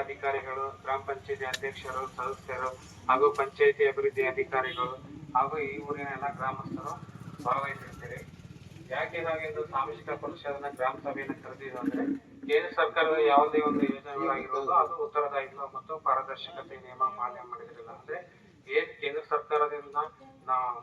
ಅಧಿಕಾರಿಗಳು, ಗ್ರಾಮ ಪಂಚಾಯತಿ ಅಧ್ಯಕ್ಷರು, ಸದಸ್ಯರು ಹಾಗೂ ಪಂಚಾಯತಿ ಅಭಿವೃದ್ಧಿ ಅಧಿಕಾರಿಗಳು ಹಾಗೂ ಈ ಊರಿನ ಎಲ್ಲ ಗ್ರಾಮಸ್ಥರು ಭಾಗವಹಿಸಿರ್ತೀರಿ. ಯಾಕೆ ನಾವಿಂದು ಸಾಮಾಜಿಕ ಪರಿಷತ್ನ ಗ್ರಾಮ ಸಭೆಯನ್ನು ಕರೆದಿದ್ದು ಅಂದ್ರೆ, ಕೇಂದ್ರ ಸರ್ಕಾರದ ಯಾವುದೇ ಒಂದು ಯೋಜನೆಗಳಾಗಿರೋದು ಅದು ಉತ್ತರದಾಯಿತ್ವ ಮತ್ತು ಪಾರದರ್ಶಕತೆ ನಿಯಮ ಪಾಲನೆ ಮಾಡಿದ್ರಿಲ್ಲ. ಅಂದ್ರೆ ಏನ್ ಕೇಂದ್ರ ಸರ್ಕಾರದಿಂದ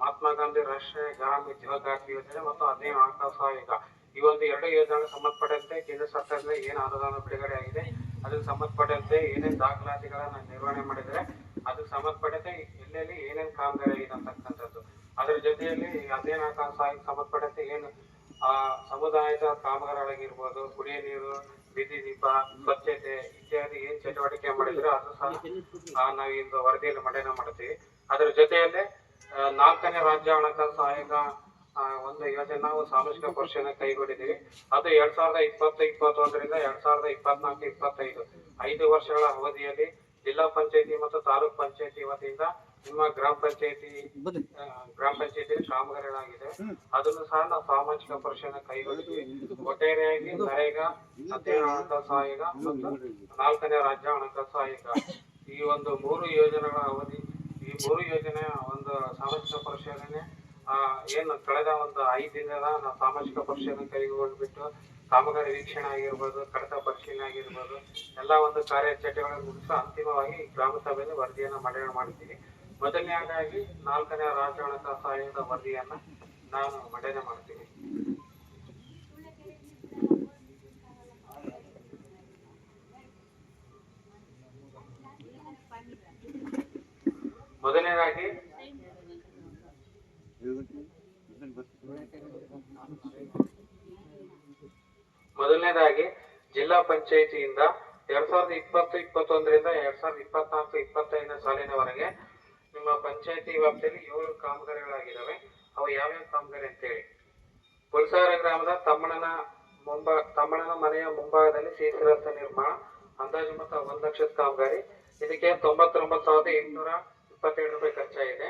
ಮಹಾತ್ಮ ಗಾಂಧಿ ರಾಷ್ಟ್ರೀಯ ಗ್ರಾಮ ಉದ್ಯೋಗಾರ್ಥಿ ಯೋಜನೆ ಮತ್ತು 15 ಹಣಕಾಸು ಸಹಾಯಕ ಈ ಒಂದು 2 ಯೋಜನೆಗೆ ಸಂಬಂಧಪಟ್ಟಂತೆ ಕೇಂದ್ರ ಸರ್ಕಾರದಿಂದ ಏನು ಅನುದಾನ ಬಿಡುಗಡೆ ಆಗಿದೆ, ಅದಕ್ಕೆ ಸಂಬಂಧಪಟ್ಟಂತೆ ಏನೇನು ದಾಖಲಾತಿಗಳನ್ನ ನಿರ್ವಹಣೆ ಮಾಡಿದರೆ, ಅದಕ್ಕೆ ಸಂಬಂಧಪಟ್ಟಂತೆ ಎಲ್ಲೆಲ್ಲಿ ಏನೇನು ಕಾಮಗಾರಿ ಆಗಿದೆ ಅಂತಕ್ಕಂಥದ್ದು. ಅದರ ಜೊತೆಯಲ್ಲಿ 15 ಹಣಕಾಸು ಸಹಾಯಕ್ಕೆ ಸಂಬಂಧಪಟ್ಟಂತೆ ಏನು ಸಮುದಾಯದ ಕಾಮಗಾರಿಗಳಾಗಿರ್ಬೋದು, ಕುಡಿಯ ನೀರು, ಬೀದಿ ದೀಪ, ಸ್ವಚ್ಛತೆ ಇತ್ಯಾದಿ ಏನ್ ಚಟುವಟಿಕೆ ಮಾಡಿದ್ರೆ ಅದು ಸಹ ನಾವಿಂದು ವರದಿಯಲ್ಲಿ ಮಂಡನೆ ಮಾಡ್ತೀವಿ. ಅದರ ಜೊತೆಯಲ್ಲೇ 4ನೇ ರಾಜ್ಯ ಹಣಕಾಸು ಸಹಾಯಕ ಒಂದು ಯೋಜನೆ ನಾವು ಸಾಮಾಜಿಕ ಪರಿಶೀಲನೆ ಕೈಗೊಂಡಿದ್ದೀವಿ. ಅದು 2020-21ರಿಂದ 2024-25 5 ವರ್ಷಗಳ ಅವಧಿಯಲ್ಲಿ ಜಿಲ್ಲಾ ಪಂಚಾಯತಿ ಮತ್ತು ತಾಲೂಕ್ ಪಂಚಾಯತಿ ವತಿಯಿಂದ ನಿಮ್ಮ ಗ್ರಾಮ ಪಂಚಾಯತಿ ಕಾಮಗಾರಿಗಳಾಗಿದೆ. ಅದನ್ನು ಸಹ ನಾವು ಸಾಮಾಜಿಕ ಪರಿಶೀಲನೆ ಕೈಗೊಂಡಿದ್ದೀವಿ. ಒಟ್ಟಾರೆಯಾಗಿ ನರೇಗಾ, 15 ಹಣಕಾಸು ಸಹಾಯಕ ಮತ್ತು 4ನೇ ರಾಜ್ಯ ಹಣಕಾಸು ಸಹಾಯಕ ಈ ಒಂದು 3 ಯೋಜನೆಗಳ ಅವಧಿ, ಈ 3 ಯೋಜನೆಯ ಒಂದು ಸಾಮಾಜಿಕ ಪರಿಶೀಲನೆ ಏನು ಕಳೆದ ಒಂದು 5 ದಿನದ ನಾವು ಸಾಮಾಜಿಕ ಪರಿಶೀಲನೆ ಕೈಗೊಂಡ್ಬಿಟ್ಟು ಕಾಮಗಾರಿ ವೀಕ್ಷಣೆ ಆಗಿರ್ಬೋದು, ಕಡತ ಪರಿಶೀಲನೆ ಆಗಿರ್ಬೋದು, ಎಲ್ಲ ಒಂದು ಕಾರ್ಯಚಟುವಟಿಕೆಗಳನ್ನು ಮುಗಿಸಿ ಅಂತಿಮವಾಗಿ ಗ್ರಾಮ ಸಭೆಯಲ್ಲಿ ವರದಿಯನ್ನು ಮಂಡನೆ ಮಾಡ್ತೀವಿ. ಮೊದಲನೇದಾಗಿ 4ನೇ ರಾಜ್ಯ ಹಣಕಾಸು ಸಹಾಯದ ವರದಿಯನ್ನ ನಾನು ಮಂಡನೆ ಮಾಡ್ತೀನಿ. ಮೊದಲನೇದಾಗಿ ಜಿಲ್ಲಾ ಪಂಚಾಯಿತಿಯಿಂದ 2020-21ರಿಂದ 2024-25 ಸಾಲಿನವರೆಗೆ ನಿಮ್ಮ ಪಂಚಾಯಿತಿ ವ್ಯಾಪ್ತಿಯಲ್ಲಿ 7 ಕಾಮಗಾರಿಗಳಾಗಿದ್ದಾವೆ. ಅವು ಯಾವ್ಯಾವ ಕಾಮಗಾರಿ ಅಂತೇಳಿ, ಪುಲ್ಸಾಗರ ಗ್ರಾಮದ ತಮ್ಮಣ್ಣನ ಮನೆಯ ಮುಂಭಾಗದಲ್ಲಿ ಸಿಸಿ ರಸ್ತೆ ನಿರ್ಮಾಣ, ಅಂದಾಜು ಮೊತ್ತ 1 ಲಕ್ಷದ ಕಾಮಗಾರಿ. ಇದಕ್ಕೆ 99,827 ರೂಪಾಯಿ ಖರ್ಚಾಗಿದೆ.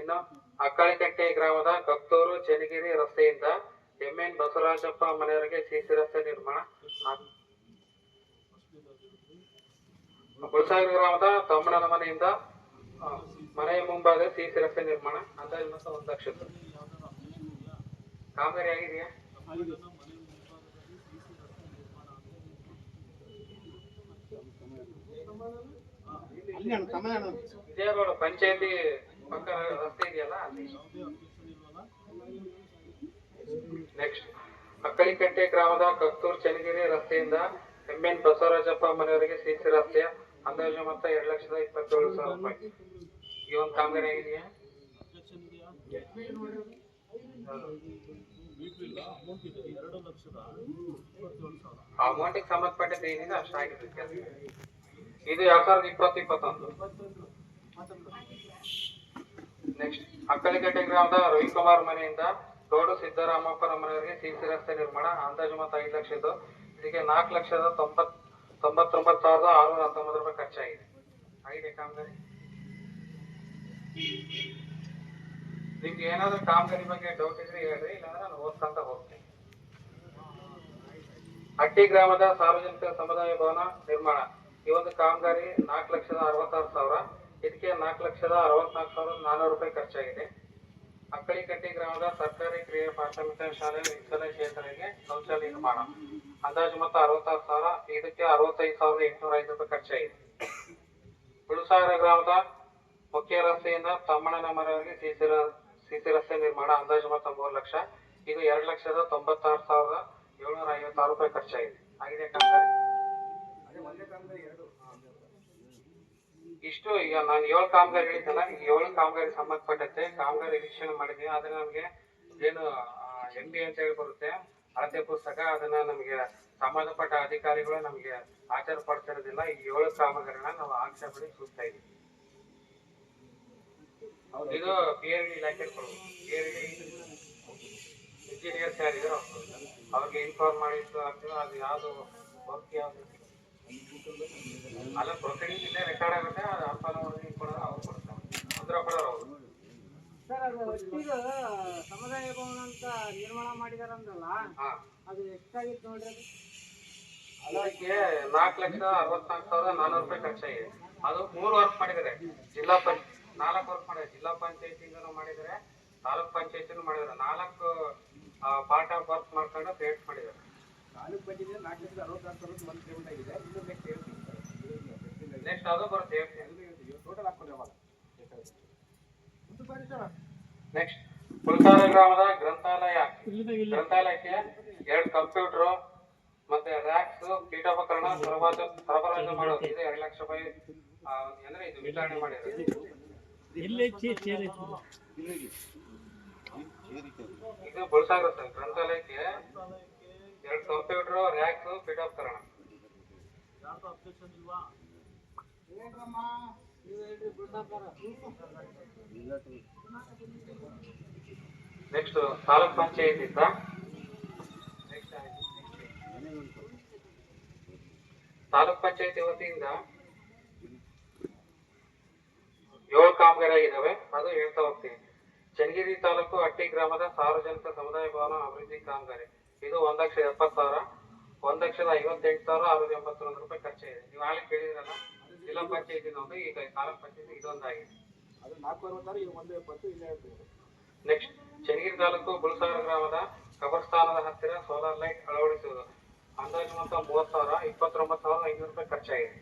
ಇನ್ನು ಅಕ್ಕಳಿಕಟ್ಟೆ ಗ್ರಾಮದ ಕತ್ತೂರು ಚೆನ್ನಗಿರಿ ರಸ್ತೆಯಿಂದ MN ಬಸವರಾಜಪ್ಪ ಮನೆಯವರಿಗೆ ಸಿಸಿ ರಸ್ತೆ ನಿರ್ಮಾಣ. ಪುಲ್ಸಾಗರ ಗ್ರಾಮದ ತಮ್ಮಣ್ಣನ ಮನೆಯಿಂದ ಮನೆಯ ಮುಂಭಾಗ ಸಿಸಿ ರಸ್ತೆ ನಿರ್ಮಾಣ, ಅಂದಾಜು ಮೊತ್ತ 1 ಲಕ್ಷದ ಕಾಮಗಾರಿ ಆಗಿದೆಯಾ? ಇದೇ ರೋಡ್ ಪಂಚಾಯತಿ ಪಕ್ಕ ರಸ್ತೆ ಇದೆಯಲ್ಲ ಅಲ್ಲಿ. ನೆಕ್ಸ್ಟ್, ಅಕ್ಕಳಿಕಟ್ಟೆ ಗ್ರಾಮದ ಕತ್ತೂರು ಚೆನ್ನಗಿರಿ ರಸ್ತೆಯಿಂದ MN ಬಸವರಾಜಪ್ಪ ಮನೆಯವರಿಗೆ ಸಿಸಿ ರಸ್ತೆ, ಅಂದಾಜು ಮೊತ್ತ 2,27,000 ರೂಪಾಯಿ. ಈ ಒಂದು ಕಾಮಗಾರಿ ಆಗಿದೆಯಾ? ಅಮೌಂಟಿಗೆ ಸಂಬಂಧಪಟ್ಟದ್ದು ಏನಿದೆ ಅಷ್ಟಾಗಿದೆ. ಇದು 2020-21. ನೆಕ್ಸ್ಟ್, ಅಕ್ಕಳಿಕಟ್ಟೆ ಗ್ರಾಮದ ರವಿಕುಮಾರ್ ಮನೆಯಿಂದ ತೋಡು ಸಿದ್ದರಾಮಪ್ಪರ ಮನೆಯವರಿಗೆ ಸಿಸಿ ರಸ್ತೆ ನಿರ್ಮಾಣ, ಅಂದಾಜು ಮೊತ್ತ 5 ಲಕ್ಷದ್ದು. ಇದಕ್ಕೆ 4,99,619 ರೂಪಾಯಿ ಖರ್ಚಾಗಿದೆ. ಆಗಿದೆ ಕಾಮಗಾರಿ. ನಿಮ್ಗೆ ಏನಾದ್ರು ಕಾಮಗಾರಿ ಬಗ್ಗೆ ಡೌಟ್ ಇದ್ರೆ ಹೇಳ್ರಿ, ಇಲ್ಲಾಂದ್ರೆ ನಾನು ಓದ್ಕೊಂತ ಹೋಗ್ತೀನಿ. ಹಟ್ಟಿ ಗ್ರಾಮದ ಸಾರ್ವಜನಿಕ ಸಮುದಾಯ ಭವನ ನಿರ್ಮಾಣ, ಈ ಒಂದು ಕಾಮಗಾರಿ 4,66,000. ಇದಕ್ಕೆ 4,64,400 ರೂಪಾಯಿ ಖರ್ಚಾಗಿದೆ. ಅಕ್ಕಳಿಕಟ್ಟಿ ಗ್ರಾಮದ ಸರ್ಕಾರಿ ಕಿರಿಯ ಪ್ರಾಥಮಿಕ ಶಾಲೆ ವಿಕಲಚೇತನರಿಗೆ ಶೌಚಾಲಯ ನಿರ್ಮಾಣ, ಅಂದಾಜು ಮೊತ್ತ 66,000. ಇದಕ್ಕೆ 65,805 ರೂಪಾಯಿ ಖರ್ಚಾಗಿದೆ. ಪುಲ್ಸಾಗರ ಗ್ರಾಮದ ಮುಖ್ಯ ರಸ್ತೆಯಿಂದ ತಮ್ಮಣ್ಣನ ಮನೆಯವರಿಗೆ ಸಿಸಿ ರಸ್ತೆ ನಿರ್ಮಾಣ, ಅಂದಾಜು ಮೊತ್ತ 3 ಲಕ್ಷ. ಇದು 2,96,756 ರೂಪಾಯಿ ಖರ್ಚಾಗಿದೆ. ಆಗಿದೆ ಕಾಮಗಾರಿ. ಇಷ್ಟು ಈಗ ನಾನು 7 ಕಾಮಗಾರಿ ಹೇಳಿದ್ದಲ್ಲ, ಈ 7 ಕಾಮಗಾರಿ ಸಂಬಂಧಪಟ್ಟಂತೆ ಕಾಮಗಾರಿ ವೀಕ್ಷಣೆ ಮಾಡಿದ್ವಿ. ಆದ್ರೆ ನಮ್ಗೆ ಏನು MB ಅಂತ ಹೇಳಿ ಬರುತ್ತೆ ಅಳತೆ ಪುಸ್ತಕ, ಅದನ್ನ ನಮ್ಗೆ ಸಂಬಂಧಪಟ್ಟ ಅಧಿಕಾರಿಗಳು ನಮ್ಗೆ ಆಚಾರ ಪಡಿಸಿರೋದಿಲ್ಲ. ಈ 7 ಕಾಮಗಾರಿನ ನಾವು ಆಕ್ಷೇಪಣೆ ಸೂಕ್ತ ಇದ್ದೀವಿ. ಇದು PRD ಇಲಾಖೆ ಕೊಡ್ಬೇಕು. PRD ಇಂಜಿನಿಯರ್ಸ್ ಯಾರಿದ್ರು ಅವ್ರಿಗೆ ಇನ್ಫಾರ್ಮ್ ಮಾಡಿದ್ದು ಆಗ್ತದೆ. ಅದು ಯಾವ್ದು ವರ್ಕ್ ಯಾವ್ದು ಅಲ್ಲ, ಪ್ರೊಸೀಡಿಂಗ್ ಇಲ್ಲೇ ರೆಕಾರ್ಡ್ ಆಗುತ್ತೆ. ಅದು ಅಪ್ಪನ ಕೊಡೋದು ಅವ್ರು ಕೊಡ್ತಾರೆ, ಮುದ್ರ ಕೊಡೋರು ಅವರು. ಸರ್, ಅದು ಒಟ್ಟಿಗೆ ಸಮುದಾಯ ಭವನ ಅಂತ ನಿರ್ಮಾಣ ಮಾಡಿದಾರಂದ್ರಲ್ಲ, ಅದು ಎಷ್ಟಾಗಿತ್ತು ನೋಡ್ರಿ? ಅದಕ್ಕೆ 4,64,400 ರೂಪಾಯಿ ಖರ್ಚಾಗಿದೆ. ಅದು 3 ವರ್ಕ್ ಮಾಡಿದ್ದಾರೆ. ಜಿಲ್ಲಾ ಪಂಚ 4 ವರ್ಕ್ ಮಾಡಿದ್ದಾರೆ. ಜಿಲ್ಲಾ ಪಂಚಾಯತಿಂದನೂ ಮಾಡಿದ್ದಾರೆ, ತಾಲೂಕ್ ಪಂಚಾಯತಿನೂ ಮಾಡಿದ್ದಾರೆ. 4 ಪಾರ್ಟ್ ಆಫ್ ವರ್ಕ್ ಮಾಡ್ಕೊಂಡು ಪೇಂಟ್ ಮಾಡಿದ್ದಾರೆ. ತಾಲೂಕ್ ಪಂಚಾಯತಿ 4,64,100 ಪೇಮೆಂಟ್ ಆಗಿದೆ. ಇನ್ನು ನೆಕ್ಸ್ಟ್ ಹೇಳ್ತೀನಿ ಸರ್. ನೆಕ್ಸ್ಟ್ ಅದು ಬರುತ್ತೆ ಟೋಟಲ್ ಹಾಕೊಂಡು ಯಾವಾಗ ನೆಕ್ಸ್ಟ್ ಪುಲ್ಸಾರ ಗ್ರಾಮದ ಗ್ರಂಥಾಲಯಕ್ಕೆ 2 ಕಂಪ್ಯೂಟರ್ ಮತ್ತೆ ರ್ಯಾಕ್ಸ್ ಪೀಠೋಪಕರಣ ಸರಬರಾಜು ಮಾಡೋದು. ಇದು 2 ಲಕ್ಷ ರೂಪಾಯಿ ಅಂದ್ರೆ ಇದು ವಿತರಣೆ ಮಾಡಿದ್ದಾರೆ. ಇದು ಪುಲ್ಸಾರ ಗ್ರಂಥಾಲಯಕ್ಕೆ 2 ಕಂಪ್ಯೂಟರ್ ರ್ಯಾಕ್ಸ್ ಪೀಠೋಪಕರಣ. ನೆಕ್ಸ್ಟ್ ತಾಲೂಕ್ ಪಂಚಾಯತಿಂದ ತಾಲೂಕ್ ಪಂಚಾಯತಿ ವತಿಯಿಂದ 7 ಕಾಮಗಾರಿ ಆಗಿದ್ದಾವೆ. ಅದು ಹೇಳ್ತಾ ಹೋಗ್ತೀನಿ. ಚನ್ನಗಿರಿ ತಾಲೂಕು ಹಟ್ಟಿ ಗ್ರಾಮದ ಸಾರ್ವಜನಿಕ ಸಮುದಾಯ ಭವನ ಅಭಿವೃದ್ಧಿ ಕಾಮಗಾರಿ. ಇದು 1,70,000, 1,58,681 ರೂಪಾಯಿ ಖರ್ಚಾಗಿದೆ. ನೀವು ಆಗಲೇ ಕೇಳಿದ್ರಲ್ಲ, ಜಿಲ್ಲಾ ಪಂಚಾಯತಿನ ಒಂದು, ಈಗ ತಾಲೂಕ್ ಪಂಚಾಯತಿ ಇದೊಂದಾಗಿದೆ. ಅದು 4,60,000, ಇದು 170 ಇಲ್ಲೇ ಹೇಳ್ತೀವಿ. ನೆಕ್ಸ್ಟ್ ಚನ್ನಗಿರಿ ತಾಲೂಕು ಬುಳಸಾಗರ ಗ್ರಾಮದ ಕಬರ್ಸ್ಥಾನದ ಹತ್ತಿರ ಸೋಲಾರ್ ಲೈಟ್ ಅಳವಡಿಸುವುದು. ಅಂದಾಜು ಮೊತ್ತ 30,000, 29,500 ರೂಪಾಯಿ ಖರ್ಚಾಗಿದೆ.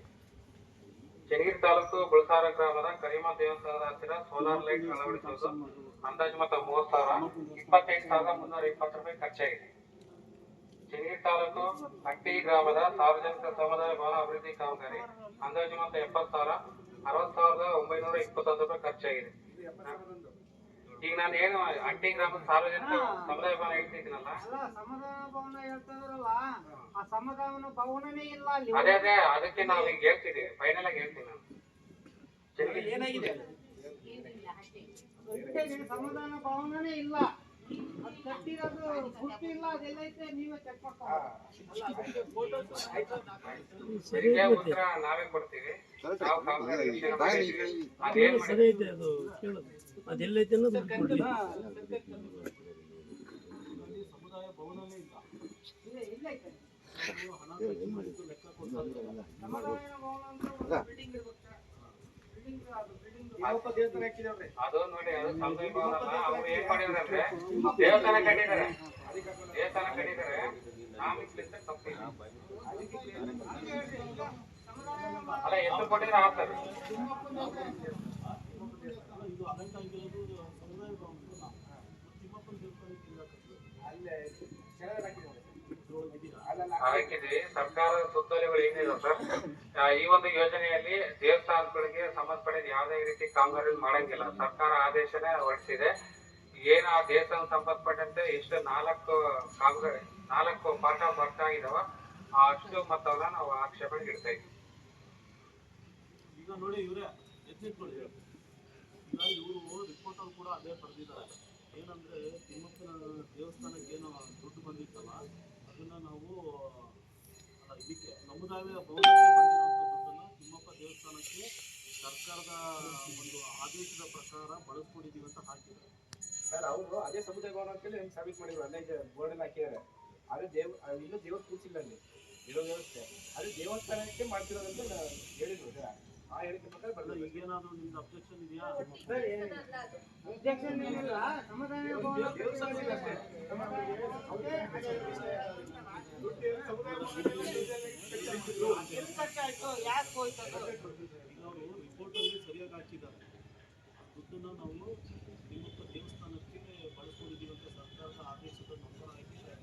ಚನ್ನಗಿರಿ ತಾಲೂಕು ಬುಳಸಾರ ಗ್ರಾಮದ ಕರಿಮಾ ದೇವಸ್ಥಾನದ ಹತ್ತಿರ ಸೋಲಾರ್ ಲೈಟ್ ಅಳವಡಿಸುವುದು. ಅಂದಾಜು ಮೊತ್ತ 30,000, 28,320 ರೂಪಾಯಿ ಖರ್ಚಾಗಿದೆ. ಚನ್ನಗಿರಿ ತಾಲೂಕು ಹಟ್ಟಿ ಗ್ರಾಮದ ಸಾರ್ವಜನಿಕ ಸಮುದಾಯ ಭವನ ಅಭಿವೃದ್ಧಿ ಕಾಮಗಾರಿ. ಅಂದಾಜು ಮೊತ್ತ 70,000, 60,921 ರೂಪಾಯಿ ಖರ್ಚಾಗಿದೆ. ಈಗ ನಾನು ಏನು ಹಟ್ಟಿ ಗ್ರಾಮದ ಸಾರ್ವಜನಿಕ ಸಮುದಾಯ ಭವನ ಹೇಳ್ತಿದ್ದೀನಲ್ಲ, ಸಮುದಾಯ ಭವನ ಹೇಳ್ತಿದ್ರಲ್ಲ, ಆ ಸಮುದಾಯ ಭವನನೇ ಇಲ್ಲ ಅಲ್ಲಿ. ಅದೇ ಅದಕ್ಕೆ ನಾವು ಈಗ ಹೇಳ್ತಿದ್ದೀವಿ, ಫೈನಲ್ ಆಗಿ ಹೇಳ್ತೀನಿ ನಾನು. ಏನಾಗಿದೆ ಸಮುದಾಯ ಭವನನೇ ಇಲ್ಲ, ಅದು ಕಟ್ಟಿರೋದು ಗುರ್ತು ಇಲ್ಲ, ಅದೆಲ್ಲ ಐತೆ, ನೀವೇ ಚೆಕ್ ಇದಕ್ಕೆ ಉತ್ತರ ನಾವೇ ಕೊಡ್ತೀವಿ. ನಾವು ಕಾಮಗಾರಿ ವಿಷಯ ಅದೇನ್ ಸರಿ ಅದು ಕೇಳೋದು ಅದೆಲ್ಲೈತೆ ಅನ್ನೋದು ಕೊಡ್ಲಿ. ಸಮುದಾಯ ಭವನನೇ ಇಲ್ಲ, ಇಲ್ಲ ಐತೆ ಅದು ನೋಡಿ. ಅದು ಸಮುದಾಯ ಭವನ ಅಲ್ಲ. ಅವ್ರು ಏನ್ ಮಾಡಿದಾರೆ, ದೇವಸ್ಥಾನ ಕಟ್ಟಿದ್ದಾರೆ. ನಾಮಿಕ್ಲಿಂದ ತಪ್ಪಿಲ್ಲ. ಅಲ್ಲ, ಎಷ್ಟು ಕೊಟ್ಟಿದ್ರೆ ಆಗ್ತದೆ. ಹಾಕಿದ್ವಿ. ಸರ್ಕಾರದ ಸುತ್ತೋಲೆಗಳು ಏನಿದೆ ಸರ್, ಈ ಒಂದು ಯೋಜನೆಯಲ್ಲಿ ದೇವಸ್ಥಾನಗಳಿಗೆ ಸಂಬಂಧಪಟ್ಟಿದ ಯಾವುದೇ ರೀತಿ ಕಾಮಗಾರಿ ಮಾಡಂಗಿಲ್ಲ. ಸರ್ಕಾರ ಆದೇಶನೇ ಹೊರಡಿಸಿದೆ. ಏನು ಆ ದೇವಸ್ಥಾನ ಸಂಬಂಧಪಟ್ಟಂತೆ ಎಷ್ಟು 4 ಕಾಮಗಾರಿ 4 ಪಾಠ ಬರ್ತಾ ಇದಾವ, ಅಷ್ಟು ಮೊತ್ತವನ್ನ ನಾವು ಆಕ್ಷೇಪಣೆಗೆ ಇಡ್ತಾ ಇದ್ವಿ. ಈಗ ನೋಡಿ ಇವರೇ ಎತ್ತಿಟ್ಕೊಳ್ಳಿ. ಈಗ ಇವರು ರಿಪೋರ್ಟ್ ಅಲ್ಲಿ ಕೂಡ ಅದೇ ಬರೆದಿದ್ದಾರೆ. ಏನಂದ್ರೆ ತಿಮ್ಮಪ್ಪನ ದೇವಸ್ಥಾನಕ್ಕೆ ಏನು ದುಡ್ಡು ಬಂದಿತ್ತಲ್ಲ, ಅದನ್ನ ನಾವು ಇದಕ್ಕೆ ಸಮುದಾಯ ಭವನಕ್ಕೆ ಬಂದಿರುವಂಥ ದುಡ್ಡನ್ನು ತಿಮ್ಮಪ್ಪ ದೇವಸ್ಥಾನಕ್ಕೆ ಸರ್ಕಾರದ ಒಂದು ಆದೇಶದ ಪ್ರಕಾರ ಬಳಸ್ಕೊಂಡಿದ್ದೀವಿ ಅಂತ ಹಾಕಿದ್ದಾರೆ ಸರ್. ಅವರು ಅದೇ ಸಮುದಾಯ ಭವನ ಅಂತೇಳಿ ನಮ್ಗೆ ಸಾಬೀತು ಮಾಡಿದ್ರು, ಅಲ್ಲೇ ಬೋರ್ಡ್ ಎಲ್ಲ ಹಾಕಿದ್ದಾರೆ. ಅದೇ ಇನ್ನೂ ದೇವ್ರ ಕೂರ್ಸಿಲ್ಲ ಅಲ್ಲಿ ಇರೋ ವ್ಯವಸ್ಥೆ, ಅದೇ ದೇವಸ್ಥಾನಕ್ಕೆ ಮಾಡ್ತಿರೋದಂತ ಹೇಳಿದ್ರು ಸರ್. ಆ ಹೇಳಿಕೆ ಪ್ರಕಾರ ಬರಲ್ಲ. ಈಗೇನಾದ್ರು ನಿಮ್ದು ಅಬ್ಜೆಕ್ಷನ್ ಇದೆಯಾ? ಅಬ್ಜೆಕ್ಷನ್ ಏನಿಲ್ಲ, ಸಮುದಾಯ ಭವನ ಯಾಕೆ ಹೋಯ್ತು? ಈಗ ಅವರು ರಿಪೋರ್ಟ್ ಅಲ್ಲಿ ಸರಿಯಾಗಿ ಹಾಕಿದ್ದಾರೆ. ದುಡ್ಡನ್ನು ನಾವು ತಿಮ್ಮಪ್ಪ ದೇವಸ್ಥಾನಕ್ಕೆ ಬಳಸ್ಕೊಂಡಿದ್ದೀವಿ ಅಂತ ಸರ್ಕಾರದ ಆದೇಶದ ನಂಬರ್ ಹಾಕಿದ್ದಾರೆ.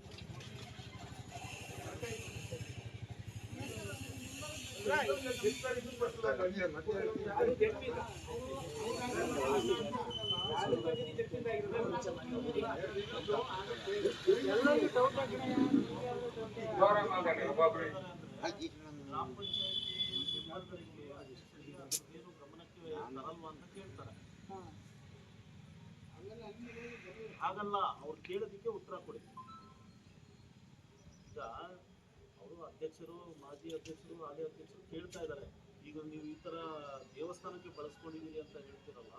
ಗ್ರಾಮ ಪಂಚಾಯತಿ ಮೆಂಬರ್ಗಳಿಗೆ ಏನು ಗಮನಕ್ಕೆ ತರಲ್ವಾ ಅಂತ ಕೇಳ್ತಾರೆ. ಹಾಗಲ್ಲ, ಅವ್ರು ಕೇಳೋದಕ್ಕೆ ಉತ್ತರ ಕೊಡಿ. ಈಗ ಅವರು ಅಧ್ಯಕ್ಷರು, ಮಾಜಿ ಅಧ್ಯಕ್ಷರು, ಹಾಲಿ ಅಧ್ಯಕ್ಷರು ಕೇಳ್ತಾ ಇದ್ದಾರೆ. ಈಗ ನೀವು ಈ ತರ ದೇವಸ್ಥಾನಕ್ಕೆ ಬಳಸ್ಕೊಂಡಿದ್ದೀರಿ ಅಂತ ಹೇಳ್ತಿರಲ್ಲ,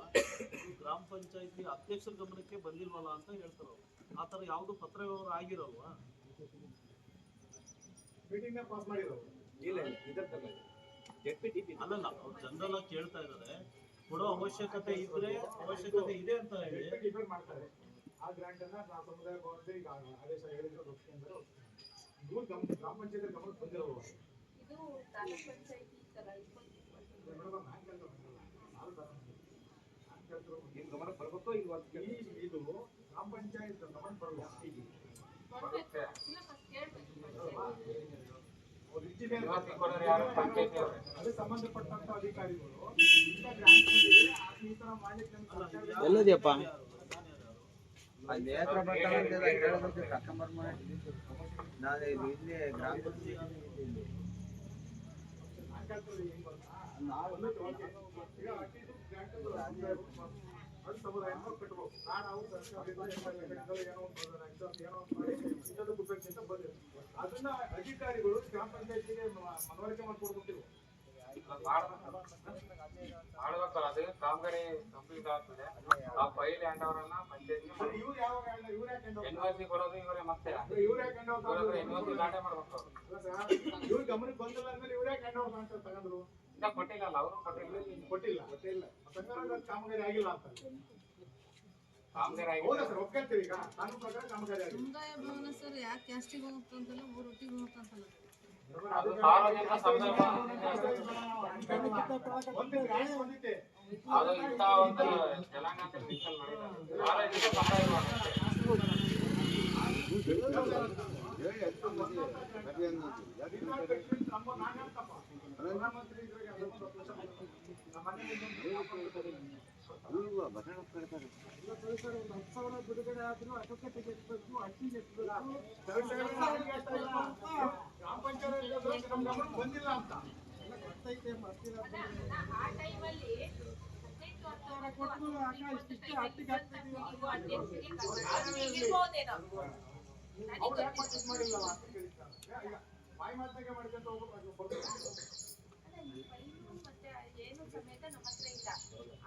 ಇದು ಗ್ರಾಮ ಪಂಚಾಯತಿ ಅಧ್ಯಕ್ಷರ ಗಮನಕ್ಕೆ ಬಂದಿಲ್ವಲ್ಲ ಅಂತ ಹೇಳ್ತಾರವ್ರು. ಆ ಥರ ಯಾವುದು ಪತ್ರ ವ್ಯವಹಾರ ಆಗಿರಲ್ವಾ? ಇಲ್ಲ ಇದಕ್ಕಲ್ಲ ZPTP ಅಲ್ಲಲ್ಲ ಅವ್ರು ಜನರಲ್ ಆಗಿ ಕೇಳ್ತಾ ಇದ್ದಾರೆ, ಕೊಡೋ ಅವಶ್ಯಕತೆ ಇದ್ರೆ ಅವಶ್ಯಕತೆ ಇದೆ ಅಂತ ಹೇಳಿ ಮಾಡ್ತಾರೆ. ಆ ಗ್ರಾಂಟ್ ಅನ್ನ ಸಮುದಾಯ ಭವನದಲ್ಲಿ ಈಗ ಆದೇಶ ಹೇಳಿದ್ರು ಒಪ್ಪಿಗೆಂದ್ರೆ ಇವ್ರು ಗ್ರಾಮ ಪಂಚಾಯತ್ ಗಮನಕ್ಕೆ ಬಂದಿರೋದು. ಇದು ತಾಲೂಕ್ ಪಂಚಾಯತಿ ತರ ನಿಮ್ ಗಮನ ಬರ್ಬೇಕೋ ಇಲ್ವಾ ಅಂತ ಕೇಳಿ. ಇದು ಗ್ರಾಮ ಪಂಚಾಯತ್ ಗಮನ ಬರಬೇಕು. ಬರುತ್ತೆ. ಅವ್ರು ಇಂಜಿನಿಯರ್ ಇವತ್ತು ಕೊಡೋರು ಯಾರು? ಪಂಚಾಯತಿ ಅವರು. ಅದಕ್ಕೆ ಸಂಬಂಧಪಟ್ಟಂತ ಅಧಿಕಾರಿಗಳು ಇಂಥ ಗ್ರಾಂಟ್ ಬಂದಿದೆ ಈ ತರ ಮಾಡ್ಲಿಕ್ಕೆ ನಮ್ಮ ಸರ್ಕಾರ ಎಲ್ಲದಿಯಪ್ಪ ಅಲ್ಲಿ ನೇತ್ರ ಬರ್ತಾವಂತ ಹೇಳೋದಕ್ಕೆ ಕಸ್ಟಮರ್ ಮಾಡಿ ನಾನು ಇಲ್ಲಿ ಗ್ರಾಮ ಪಂಚಾಯತ್ ನಾವು ಈಗ ಅಟ್ಟಿದು ಗ್ರಾಂಟ್ ಅದು ಸಮುದಾಯ ಕಟ್ಟಬೇಕು. ನಾವು ಸರ್ಕಾರದಿಂದ ಏನೋ ಒಂದು ಮಾಡಿ ಇಂಥದ್ದು ಕೊಡ್ಬೇಕು ಅಂತ ಬಂದಿದೆ. ಅದನ್ನ ಅಧಿಕಾರಿಗಳು ಗ್ರಾಮ ಪಂಚಾಯತಿಗೆ ಮನವರಿಕೆ ಮಾಡ್ಕೊಡ್ಬೇಕು. ಮಾಡ್ಬೇಕು. ಅದು ಕಾಮಗಾರಿ ಕಂಪ್ಲೀಟ್ ಆಗ್ತದೆ. ಆ ಫೈಲ್ ಹ್ಯಾಂಡ್ ಓವರ್ ಅನ್ನ ಪಂಚಾಯತ್ ಇವ್ರು ಯಾವಾಗ ಇವ್ರು ಯಾಕೆ NOC ಕೊಡೋದು ಇವರೇ. ಮತ್ತೆ ಇವ್ರು ಯಾಕೆ NOC ದಾಟೆ ಮಾಡ್ಬೇಕು ಅವ್ರು. ಇವ್ರ ಗಮನಕ್ಕೆ ಬಂದಿಲ್ಲ ಅಂದ್ರೆ ಇವ್ರು ಯಾಕೆ ಹ್ಯಾಂಡ್ ಓವರ್ ತಗೊಂಡ್ರು? ಇನ್ನ ಕೊಟ್ಟಿಲ್ಲ, ಅವರು ಕೊಟ್ಟಿಲ್ಲ ಸರ್ಕಾರ ಕಾಮಗಾರಿ ಆಗಿಲ್ಲ ಅಂತ. ಕಾಮಗಾರಿ ಹೌದಾ ಸರ್ ಒಪ್ಕೊಂತೀರಿ? ಈಗ ಕಾನೂನು ಪ್ರಕಾರ ಕಾಮಗಾರಿ ಆಗಿಲ್ಲ. ಸಮುದಾಯ ಭವನ ಸರ್ ಯಾಕೆ ಕ್ಯಾಸ್ಟಿಗೆ ಹೋಗ್ತಂತಲ್ಲ ಊರೊಟ್ಟಿಗೆ ಹೋಗ್ತಂತಲ್ಲ ಅದು ಸಾರ್ವಜನಿಕ ಸಮುದಾಯ ಒಂದು ಗ್ರಾಂಟ್ ಬಂದಿತ್ತೆ. ಅದು ಇಂಥ ಒಂದು ತೆಲಂಗಾಣ ಮಿಷನ್ ಮಾಡಿದ್ದಾರೆ. ಸಾರ್ವಜನಿಕ ಸಮುದಾಯ ಪ್ರಧಾನಮಂತ್ರಿ ಇದ್ರಾಗ ಬಿಡುಗಡೆ ಆದ್ರೂ ಅದಕ್ಕೆ ತೆಗೆಸಬೇಕು, ಅಕ್ಕಿಗೆ ಎತ್ತಬೇಕು. ಗ್ರಾಮ ಪಂಚಾಯತ್ ನಮ್ಮ ಗಮನಕ್ಕೆ ಬಂದಿಲ್ಲ ಅಂತ ಗೊತ್ತೈತೆ. ಆ ಟೈಮಲ್ಲಿ ಅವ್ರು ಯಾಕೆ ಪರ್ಚೇಸ್ ಮಾಡಿಲ್ಲ ಅಂತ ಕೇಳ್ತಾರೆ. ಈಗ ಬಾಯಿ ಮಾತಾಗೆ ಮಾಡ್ಕೊಂತ ಹೋಗ್ಬೇಕು. ಮತ್ತೆ ಏನು ಸಮೇತ ನಮ್ಮ ಹತ್ರ ಇಲ್ಲ.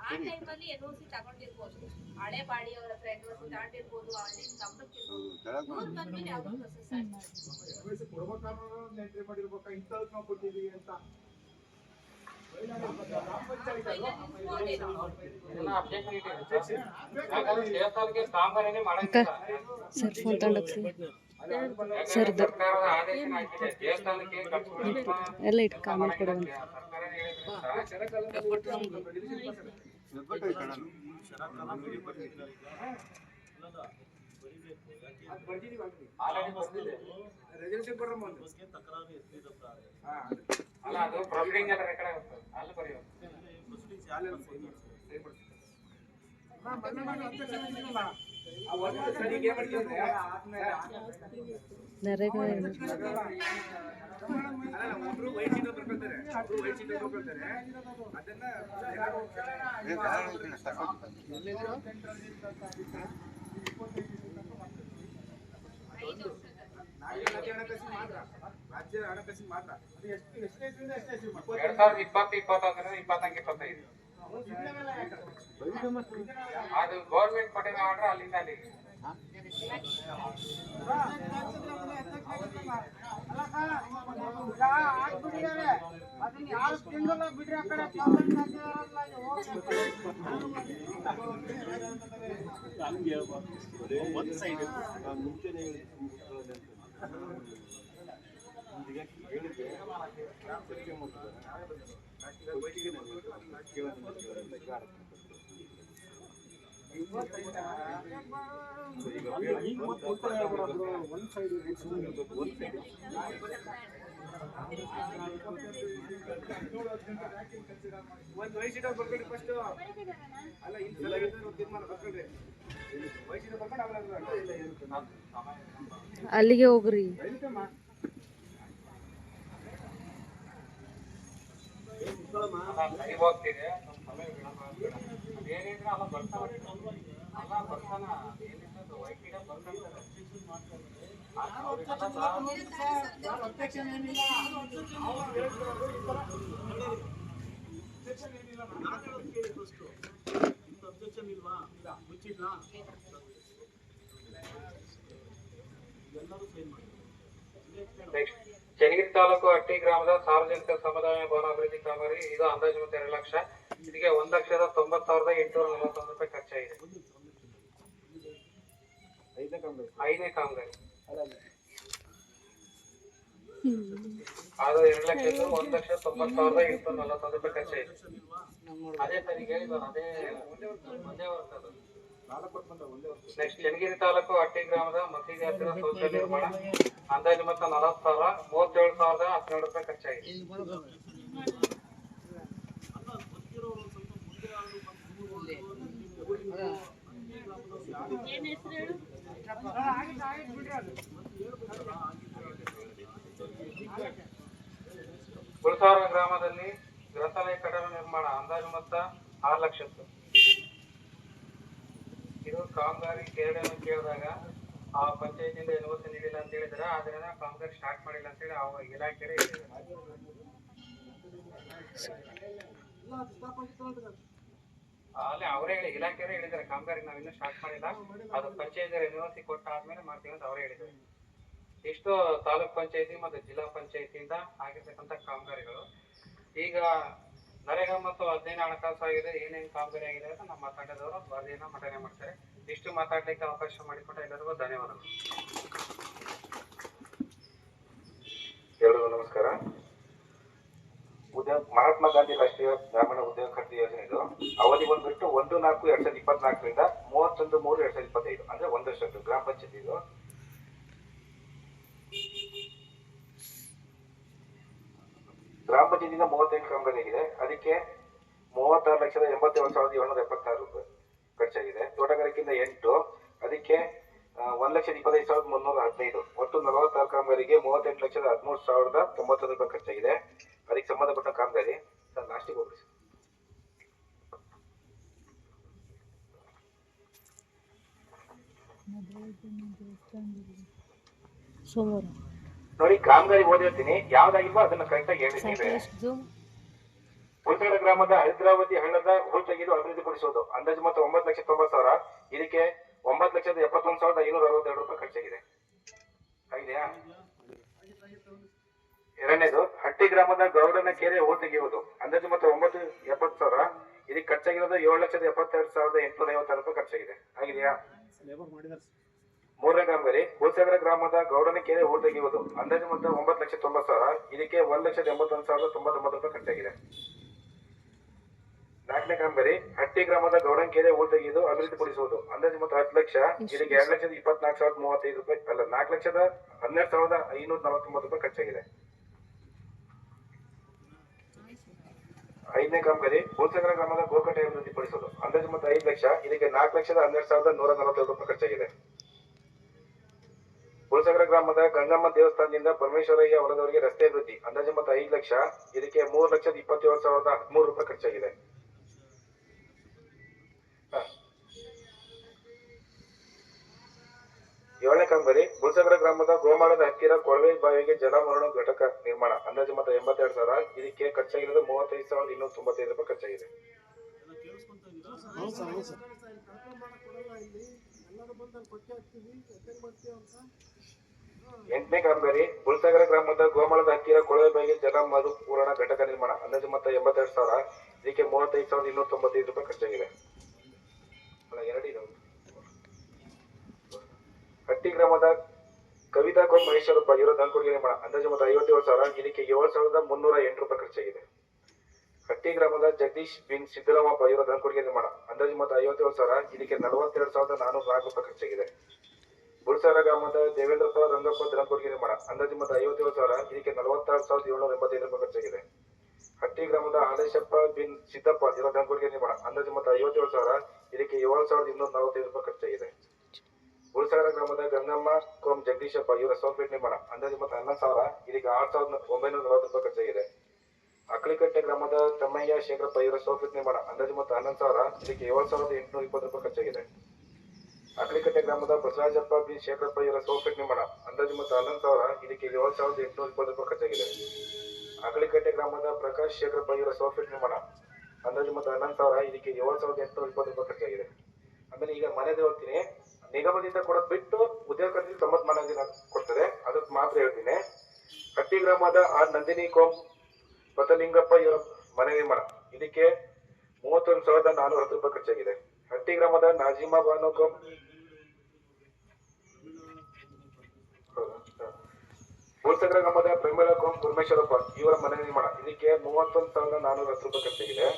ಆ ಟೈಮಲ್ಲಿ NOC ತಗೊಂಡಿರ್ಬೋದು, ಹಳೆ ಬಾಡಿ ಅವ್ರ ಹತ್ರ NOC ತಗೊಂಡಿರ್ಬೋದು, ಅಲ್ಲಿಂದ ಗಮನಕ್ಕೆ ಇವ್ರು ಬಂದ್ಮೇಲೆ ಯಾವ್ದು ಪ್ರೊಸೆಸ್ ಆಯ್ತು. ಕೊಡ್ಬೇಕಾದ್ರೂ ಎಂಟ್ರಿ ಮಾಡಿರ್ಬೇಕಾ ಇಂಥದಕ್ಕೆ ನಾವು ಕೊಟ್ಟಿದ್ದೀವಿ ಅಂತ. ಗ್ರಾಮ ಪಂಚಾಯತ್ ಅಲ್ವಾ? ಯಾಕಂದ್ರೆ ದೇವಸ್ಥಾನಕ್ಕೆ ಕಾಮಗಾರಿನೇ ಮಾಡಂಗಿಲ್ಲ. ಸರ್ ಫೋನ್ ತಗೊಂಡೋಗ್ರಿ ಸರ್ಕಾರದ ಆದೇಶ ಆಗಿದೆ. ದೇವಸ್ಥಾನಕ್ಕೆ ಎಲ್ಲ ಇಟ್ಟು ಕಾಮೆಂಟ್ ಕೊಡುವಂತ ಶರತ್ಕಾಲ ಬಿಡಿ ಬರ್ತಿದ್ದಾರೆ ಈಗ. ಅಲ್ಲದ ಬರಿಬೇಕು. ಯಾಕೆ ಅದು ಬರ್ದಿದೀವಿ ಆಲ್ರೆಡಿ. ಆಲ್ರೆಡಿ ಬಂದಿದೆ. ರೆಸಲ್ಯೂಷನ್ ಕೊಡ್ರಮ್ಮ ಒಂದು. ಬಗ್ಗೆ ತಕರಾರು ಎತ್ತಿರುತ್ತಾರೆ. ಅಲ್ಲ, ಅದು ಪ್ರೊಸೀಡಿಂಗ್ ಎಲ್ಲ ರೆಕಾರ್ಡ್ ಆಗುತ್ತೆ. ಅಲ್ಲಿ ಬರೆಯೋದು. ಪ್ರೊಸೀಡಿಂಗ್ಸ್ ಯಾರು ನರೇಗಾ ಒಬ್ರು ವೈಟ್ ಶೀಟ್ ಬರ್ಕೊಳ್ತಾರೆ, ಅದನ್ನ ರಾಜ್ಯ ಹಣಕಾಸಿನ ಮಾತ್ರ. ಅದು ಎಷ್ಟು ಎಷ್ಟೇಸಿಂದ ಎಷ್ಟೇಸಿ 2020, 21, 25. ಅದು ಗೌರ್ಮೆಂಟ್ ಕೊಟ್ಟಿರೋ ಆರ್ಡರ್ ಅಲ್ಲಿಂದ ಅಲ್ಲಿಗೆ. ಒಂದು ಸೈಡ್ ಒಂದು ವೈಟ್ ಶೀಟ್ ಬರ್ಕೊಳ್ರಿ ಫಸ್ಟ್. ಅಲ್ಲ ಇಲ್ಲಿ ತೀರ್ಮಾನ ಬರ್ಕೊಳ್ರಿ. ವೈಟ್ ಶೀಟ್ ಬರ್ಕೊಂಡು ಅಲ್ಲಿಗೆ ಹೋಗ್ರಿ. ಸರಿ ಹೋಗ್ತಿದೆ. ಅದೇನಿದ್ರೆ ಅಲ್ಲ ಬರ್ತಾನ. ಏನಿದ್ದು ವೈಕಿಡ ಬರ್ತಾರೆ. ಅಬ್ಜೆಕ್ಷನ್ ಇಲ್ವಾ? ಮುಚ್ಚಿಡ್ಲಾ? ಎಲ್ಲರೂ ಸೈನ್ ಮಾಡಿ. ಚನ್ನಗಿರಿ ತಾಲೂಕು ಹಟ್ಟಿ ಗ್ರಾಮದ ಸಾರ್ವಜನಿಕ ಸಮುದಾಯ ಭವನ ಅಭಿವೃದ್ಧಿ ಕಾಮಗಾರಿ. ಇದು ಅಂದಾಜು ಮೊತ್ತ 2 ಲಕ್ಷ. ಇದಕ್ಕೆ 1,90,841 ರೂಪಾಯಿ ಖರ್ಚಾಗಿದೆ. ಐದನೇ ಕಾಮಗಾರಿ ಅದು 2,90,841 ರೂಪಾಯಿ ಖರ್ಚಾಗಿದೆ. ಅದೇ ಸರಿ ಹೇಳಿದ್ರು, ಅದೇ ಒಂದೇ ವರ್ಷ. ನೆಕ್ಸ್ಟ್ ಚನ್ನಗಿರಿ ತಾಲೂಕು ಹಟ್ಟಿ ಗ್ರಾಮದ ಮಸೀದಿ ಹತ್ತಿರ ಶೌಚಾಲಯ ನಿರ್ಮಾಣ. ಅಂದಾಜು ಮೊತ್ತ 40,000, 37,012 ರೂಪಾಯಿ ಖರ್ಚಾಗಿದೆ. ಗುಲ್ಸಾರ ಗ್ರಾಮದಲ್ಲಿ ಗ್ರಂಥಾಲಯ ಕಟ್ಟಡ ನಿರ್ಮಾಣ. ಅಂದಾಜು ಮೊತ್ತ 6 ಲಕ್ಷ. ಇದು ಕಾಮಗಾರಿ ಕೇರಳನ್ನು ಕೇಳಿದಾಗ ಆ ಪಂಚಾಯತಿಯಿಂದ ಎನ್ಒಸಿ ನೀಡಿಲ್ಲ ಅಂತ ಹೇಳಿದ್ರೆ, ಆದ್ರಿಂದ ಕಾಮಗಾರಿ ಸ್ಟಾರ್ಟ್ ಮಾಡಿಲ್ಲ ಅಂತ ಹೇಳಿ ಅವ ಇಲಾಖೆ ಅಲ್ಲೇ ಅವರೇ ಹೇಳಿ, ಇಲಾಖೆಯೇ ಹೇಳಿದ್ದಾರೆ ಕಾಮಗಾರಿ ನಾವು ಇನ್ನೂ ಸ್ಟಾರ್ಟ್ ಮಾಡಿಲ್ಲ, ಅದು ಪಂಚಾಯತ್ ಎನ್ಒಸಿ ಕೊಟ್ಟ ಆದ್ಮೇಲೆ ಮಾಡ್ತೀವಿ ಅಂತ ಅವರೇ ಹೇಳಿದ್ದಾರೆ. ಇಷ್ಟು ತಾಲೂಕ್ ಪಂಚಾಯತಿ ಮತ್ತು ಜಿಲ್ಲಾ ಪಂಚಾಯತಿಯಿಂದ ಆಗಿರ್ತಕ್ಕಂಥ ಕಾಮಗಾರಿಗಳು. ಈಗ ನರೇಗಾ ಮತ್ತು 15 ಹಣಕಾಸು ಆಗಿದೆ, ಏನೇನು ಕಾಮಗಾರಿ ಆಗಿದೆ ಅಂತ ನಮ್ಮ ತಂಡದವರು ವರದಿಯನ್ನು ಮಂಡನೆ ಮಾಡ್ತಾರೆ. ಇಷ್ಟು ಮಾತಾಡ್ಲಿಕ್ಕೆ ಅವಕಾಶ ಮಾಡಿಕೊಟ್ಟ ಎಲ್ಲರಿಗೂ ಧನ್ಯವಾದಗಳು. ಎಲ್ಲರಿಗೂ ನಮಸ್ಕಾರ. ಮಹಾತ್ಮ ಗಾಂಧಿ ರಾಷ್ಟ್ರೀಯ ಗ್ರಾಮೀಣ ಉದ್ಯೋಗ ಖಾತ್ರಿ ಯೋಜನೆ ಇದು. ಅವಧಿ ಬಂದ್ಬಿಟ್ಟು 1/4/2024ರಿಂದ 31/3/2025, ಅಂದ್ರೆ 1 ವರ್ಷದ್ದು ಗ್ರಾಮ ಪಂಚಾಯತ್ ಇದು. ಗ್ರಾಮ ಪಂಚಾಯತಿಂದ 38 ಕಾಮಗಾರಿ ಆಗಿದೆ. ಅದಕ್ಕೆ 36,87,776 ರೂಪಾಯಿ ಖರ್ಚಾಗಿದೆ. ತೋಟಗಾರಿಕೆಯಿಂದ 8, ಅದಕ್ಕೆ 1,25,315. ಒಟ್ಟು 46 ಕಾಮಗಾರಿಗೆ 38,13,091 ರೂಪಾಯಿ ಖರ್ಚಾಗಿದೆ. ಅದಕ್ಕೆ ಸಂಬಂಧಪಟ್ಟ ಕಾಮಗಾರಿ ಸರ್ ಲಾಸ್ಟಿಗೆ ಹೋಗ್ರಿ ಸೋಮವಾರ ನೋಡಿ. ಕಾಮಗಾರಿ ಓದಿರ್ತೀನಿ, ಯಾವ್ದಾಗಿಲ್ವೋ ಅದನ್ನ ಕರೆಕ್ಟಾಗಿ ಹೇಳಿದ್ದೀವಿ. ಗುಲ್ಸಾರ ಗ್ರಾಮದ ಹೈದರಾಬಾದಿ ಹಳ್ಳದ ಹೂಳ್ ತೆಗೆದು ಅಭಿವೃದ್ಧಿಪಡಿಸುವುದು. ಅಂದಾಜು ಮೊತ್ತ 9,90,000. ಇದಕ್ಕೆ 9,71,562 ರೂಪಾಯಿ ಖರ್ಚಾಗಿದೆ. ಆಗಿದೆಯಾ? ಎರಡನೇದು ಹಟ್ಟಿ ಗ್ರಾಮದ ಗೌಡನ ಕೆರೆ ಹೂಳ್ ತೆಗೆಯುವುದು. ಅಂದಾಜು ಮೊತ್ತ 9,70,000. ಇದಕ್ಕೆ ಖರ್ಚಾಗಿರೋದು 7,72,850 ರೂಪಾಯಿ ಖರ್ಚಾಗಿದೆ. ಆಗಿದೆಯಾ? ಮೂರನೇ ಕಾಮಗಾರಿ ಗುಲ್ಸಾಗರ ಗ್ರಾಮದ ಗೌಡನ ಕೆರೆ ಹೂಳ್ ತೆಗೆಯುವುದು. ಅಂದಾಜು ಮೊತ್ತ 9,90,000. ಇದಕ್ಕೆ 1,81,099 ರೂಪಾಯಿ ಖರ್ಚಾಗಿದೆ. ನಾಲ್ಕನೇ ಕಾಮಗಾರಿ ಹಟ್ಟಿ ಗ್ರಾಮದ ಗೌಡನ ಕೆರೆ ಹೂಳ್ ತೆಗೆಯುವುದು ಅಭಿವೃದ್ಧಿಪಡಿಸುವುದು. ಅಂದಾಜು ಮೊತ್ತ 10 ಲಕ್ಷ. ಇದಕ್ಕೆ 2,24,035 ರೂಪಾಯಿ ಅಲ್ಲ 4,12,549 ರೂಪಾಯಿ ಖರ್ಚಾಗಿದೆ. ಐದನೇ ಕಾಮಗಾರಿ ಗುಲ್ಸಾಗರ ಗ್ರಾಮದ ಗೋಕಟ್ಟೆ ಅಭಿವೃದ್ಧಿಪಡಿಸುವುದು. ಅಂದಾಜು ಮೊತ್ತ 5 ಲಕ್ಷ. ಇದಕ್ಕೆ 4,12,112 ರೂಪಾಯಿ ಖರ್ಚಾಗಿದೆ. ಗುಲ್ಸಾಗರ ಗ್ರಾಮದ ಗಂಗಮ್ಮ ದೇವಸ್ಥಾನದಿಂದ ಪರಮೇಶ್ವರಯ್ಯ ಹೊಲದವರೆಗೆ ರಸ್ತೆ ಅಭಿವೃದ್ಧಿ. ಅಂದಾಜು ಮೊತ್ತ 5 ಲಕ್ಷ. ಇದಕ್ಕೆ 3,27,013 ರೂಪಾಯಿ ಖರ್ಚಾಗಿದೆ. ಏಳನೇ ಕಾಮಗಾರಿ ಗುಲ್ಸಾಗರ ಗ್ರಾಮದ ಗೋಮಾಳದ ಹತ್ತಿರ ಕೊಳವೆ ಬಾವಿಗೆ ಜಲಮರಣ ಘಟಕ ನಿರ್ಮಾಣ. ಅಂದಾಜು ಮೊತ್ತ 82,000. ಇದಕ್ಕೆ ಖರ್ಚಾಗಿರೋದು 35,295 ರೂಪಾಯಿ ಖರ್ಚಾಗಿದೆ. ಎಂಟನೇ ಕಾಮಗಾರಿ ಗುಲ್ಸಾಗರ ಗ್ರಾಮದ ಗೋಮಾಳದ ಹತ್ತಿರ ಕೊಳವೆ ಬಾವಿಗೆ ಜಲ ಮರುಪೂರಣ ಘಟಕ ನಿರ್ಮಾಣ. ಅಂದಾಜು ಮೊತ್ತ 82,000. ಇದಕ್ಕೆ 35,295 ರೂಪಾಯಿ ಖರ್ಚಾಗಿದೆ. ಹಟ್ಟಿ ಗ್ರಾಮದ ಕವಿತಾ ಕೋಮ್ ಮಹೇಶ್ವರಪ್ಪ ಇವರ ದಂಕೊಡುಗೆ ನಿರ್ಮಾಣ. ಅಂದಾಜು ಮೊತ್ತ 57,000. ಇದಕ್ಕೆ 7,308 ರೂಪಾಯಿ ಖರ್ಚಾಗಿದೆ. ಹಟ್ಟಿ ಗ್ರಾಮದ ಜಗದೀಶ್ ಬಿನ್ ಸಿದ್ದರಾಮಪ್ಪ ಇವರ ದಂಕೊಡುಗೆ ನಿರ್ಮಾಣ. ಅಂದಾಜು ಮೊತ್ತ 57,000. ಇದಕ್ಕೆ 42,404 ರೂಪಾಯಿ ಖರ್ಚಾಗಿದೆ. ಗುಲ್ಸಾರ ಗ್ರಾಮದ ದೇವೇಂದ್ರಪ್ಪ ರಂಗಪ್ಪ ದಂಕೊಡುಗೆ ನಿರ್ಮಾಣ. ಅಂದಾಜು ಮೊತ್ತ 57,000. ಇದಕ್ಕೆ 46,785 ರೂಪಾಯಿ ಖರ್ಚಾಗಿದೆ. ಹಟ್ಟಿ ಗ್ರಾಮದ ಹಾಲೇಶಪ್ಪ ಬಿನ್ ಸಿದ್ದಪ್ಪ ಇವರ ದಂಕೊಡುಗೆ ನಿರ್ಮಾಣ. ಅಂದಾಜು ಮೊತ್ತ 57,000. ಇದಕ್ಕೆ 7,245 ರೂಪಾಯಿ ಖರ್ಚಾಗಿದೆ. ಗುಲ್ಸಾರ ಗ್ರಾಮದ ಗಂಗಮ್ಮ ಕೋಮ್ ಜಗದೀಶಪ್ಪ ಇವರ ಸೋಪೇಟ್ ನಿರ್ಮಾಣ. ಅಂದಾಜು ಮೊತ್ತ 11,000. ಇದಕ್ಕೆ 6,940 ರೂಪಾಯಿ ಖರ್ಚಾಗಿದೆ. ಅಕ್ಕಳಿಕಟ್ಟೆ ಗ್ರಾಮದ ತಮ್ಮಯ್ಯ ಶೇಖರಪ್ಪ ಇವರ ಸೋಪೇಟ್ ನಿರ್ಮಾಣ. ಅಂದಾಜು ಮೊತ್ತ 11,000. ಇದಕ್ಕೆ 7,820 ರೂಪಾಯಿ ಖರ್ಚಾಗಿದೆ. ಅಕ್ಕಳಿಕಟ್ಟೆ ಗ್ರಾಮದ ಬಸವರಾಜಪ್ಪ ಬಿ ಶೇಖರಪ್ಪ ಇವರ ಸೋಪೇಟ್ ನಿರ್ಮಾಣ. ಅಂದಾಜು ಮೊತ್ತ 11,000. ಇದಕ್ಕೆ 7,820 ರೂಪಾಯಿ ಖರ್ಚಾಗಿದೆ. ಅಕ್ಕಳಿಕಟ್ಟೆ ಗ್ರಾಮದ ಪ್ರಕಾಶ್ ಶೇಖರಪ್ಪ ಇವರ ಸೋಪೇಟ್ ನಿರ್ಮಾಣ. ಅಂದಾಜು ಮೊತ್ತ 11,000. ಇದಕ್ಕೆ 7,820 ರೂಪಾಯಿ ಖರ್ಚಾಗಿದೆ. ಆಮೇಲೆ ಈಗ ಮನೆದು ಹೇಳ್ತೀನಿ. ನಿಗಮದಿಂದ ಕೊಡೋದು ಬಿಟ್ಟು ಉದ್ಯೋಗ ಖಾತ್ರಿ 90 ಮನೆ ದಿನ ಕೊಡ್ತಾರೆ, ಅದಕ್ಕೆ ಮಾತ್ರ ಹೇಳ್ತೀನಿ. ಹಟ್ಟಿ ಗ್ರಾಮದ ಆರ್ ನಂದಿನಿ ಕೋಂ ಪತಲಿಂಗಪ್ಪ ಇವರ ಮನೆ ನಿರ್ಮಾಣ ಇದಕ್ಕೆ 31,410 ರೂಪಾಯಿ ಖರ್ಚಾಗಿದೆ. ಹಟ್ಟಿ ಗ್ರಾಮದ ನಾಜಿಮಾ ಬಾನು ಕೋಂ ಬೋಲ್ಸಗರ ಗ್ರಾಮದ ಪ್ರೇಮಳ ಕೋಂ ಪರಮೇಶ್ವರಪ್ಪ ಇವರ ಮನೆ ನಿರ್ಮಾಣ ಇದಕ್ಕೆ 31,410 ರೂಪಾಯಿ ಖರ್ಚಾಗಿದೆ.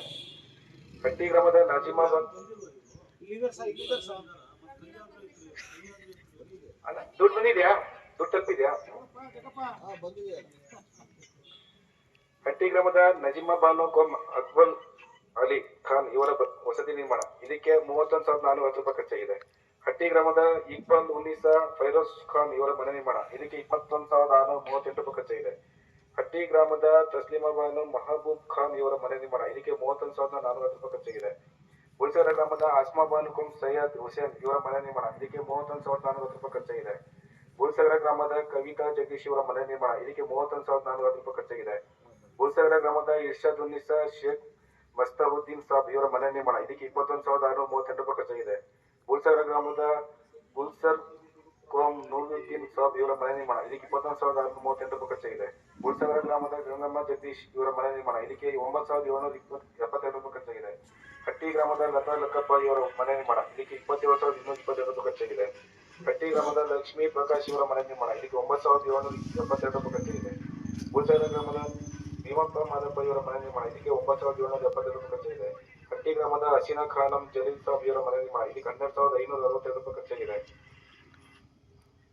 ಹಟ್ಟಿ ಗ್ರಾಮದ ನಾಜಿಮಾ ಅಲ್ಲ ದುಡ್ಡು ಬಂದಿದ್ಯಾ, ದುಡ್ಡು ತಲುಪಿದ್ಯಾ? ಹಟ್ಟಿ ಗ್ರಾಮದ ನಜಿಮಾ ಬಾನು ಕೋಂ ಅಕ್ಬಲ್ ಅಲಿ ಖಾನ್ ಇವರ ವಸತಿ ನಿರ್ಮಾಣ ಇದಕ್ಕೆ 31,410 ರೂಪಾಯಿ ಖರ್ಚಾಗಿದೆ. ಹಟ್ಟಿ ಗ್ರಾಮದ ಇಕ್ಬಾಲ್ ಉನ್ನೀಸಾ ಫೈರೋಜ್ ಖಾನ್ ಇವರ ಮನೆ ನಿರ್ಮಾಣ ಇದಕ್ಕೆ 21,638 ರೂಪಾಯಿ ಖರ್ಚಾಗಿದೆ. ಹಟ್ಟಿ ಗ್ರಾಮದ ತಸ್ಲಿಮಾ ಬಾನು ಮಹಬೂಬ್ ಖಾನ್ ಇವರ ಮನೆ ನಿರ್ಮಾಣ ಇದಕ್ಕೆ 31,410 ರೂಪಾಯಿ ಖರ್ಚಾಗಿದೆ. ಬುಲ್ಸರ ಗ್ರಾಮದ ಆಸ್ಮಾ ಬಾನು ಕೋಂ ಸೈಯದ್ ಹುಸೇನ್ ಇವರ ಮನೆ ನಿರ್ಮಾಣ ಇದಕ್ಕೆ 31,410 ರೂಪಾಯಿ ಖರ್ಚಾಗಿದೆ. ಬುಲ್ಸಗರ ಗ್ರಾಮದ ಕವಿತಾ ಜಗದೀಶ್ ಇವರ ಮನೆ ನಿರ್ಮಾಣ ಇದಕ್ಕೆ 31,410 ರೂಪಾಯಿ ಖರ್ಚಾಗಿದೆ. ಬುಲ್ಸಗರ ಗ್ರಾಮದ ಇರ್ಷಾದ್ ಉನ್ನೀಸಾ ಶೇಖ್ ಮಸ್ತಹುದ್ದೀನ್ ಸಾಬ್ ಇವರ ಮನೆ ನಿರ್ಮಾಣ ಇದಕ್ಕೆ 21,638 ರೂಪಾಯಿ ಖರ್ಚಾಗಿದೆ. ಬುಲ್ಸಗರ ಗ್ರಾಮದ ಬುಲ್ಸರ್ ಕೋಂ ನೂರುದ್ದೀನ್ ಸಾಬ್ ಇವರ ಮನೆ ನಿರ್ಮಾಣ ಇದಕ್ಕೆ 21,638 ರೂಪಾಯಿ ಖರ್ಚಾಗಿದೆ. ಬುಲ್ಸಗರ ಗ್ರಾಮದ ಗಂಗಮ್ಮ ಜಗದೀಶ್ ಇವರ ಮನೆ ನಿರ್ಮಾಣ ಇದಕ್ಕೆ 9,772 ರೂಪಾಯಿ ಖರ್ಚಾಗಿದೆ. ಹಟ್ಟಿ ಗ್ರಾಮದ ಲತಾ ಲಕ್ಕಪ್ಪ ಇವರ ಮನೆ ನಿರ್ಮಾಣ ಇದಕ್ಕೆ 27,222 ರೂಪಾಯಿ ಖರ್ಚಾಗಿದೆ. ಹಟ್ಟಿ ಗ್ರಾಮದ ಲಕ್ಷ್ಮೀ ಪ್ರಕಾಶ್ ಇವರ ಮನೆ ನಿರ್ಮಾಣ ಇದಕ್ಕೆ 9,772 ರೂಪಾಯಿ ಖರ್ಚಾಗಿದೆ. ಬುಲ್ಸಗರ ಗ್ರಾಮದ ಭೀಮಪ್ಪ ಮಾದಪ್ಪ ಇವರ ಮನೆ ನಿರ್ಮಾಣ ಇದಕ್ಕೆ 9,772 ರೂಪಾಯಿ ಖರ್ಚಾಗಿದೆ. ಹಟ್ಟಿ ಗ್ರಾಮದ ಹಸೀನಾ ಖಾನಂ ಜಲೀಲ್ ಸಾಬ್ ಇವರ ಮನೆ ನಿರ್ಮಾಣ ಇದಕ್ಕೆ 12,562 ರೂಪಾಯಿ ಖರ್ಚಾಗಿದೆ.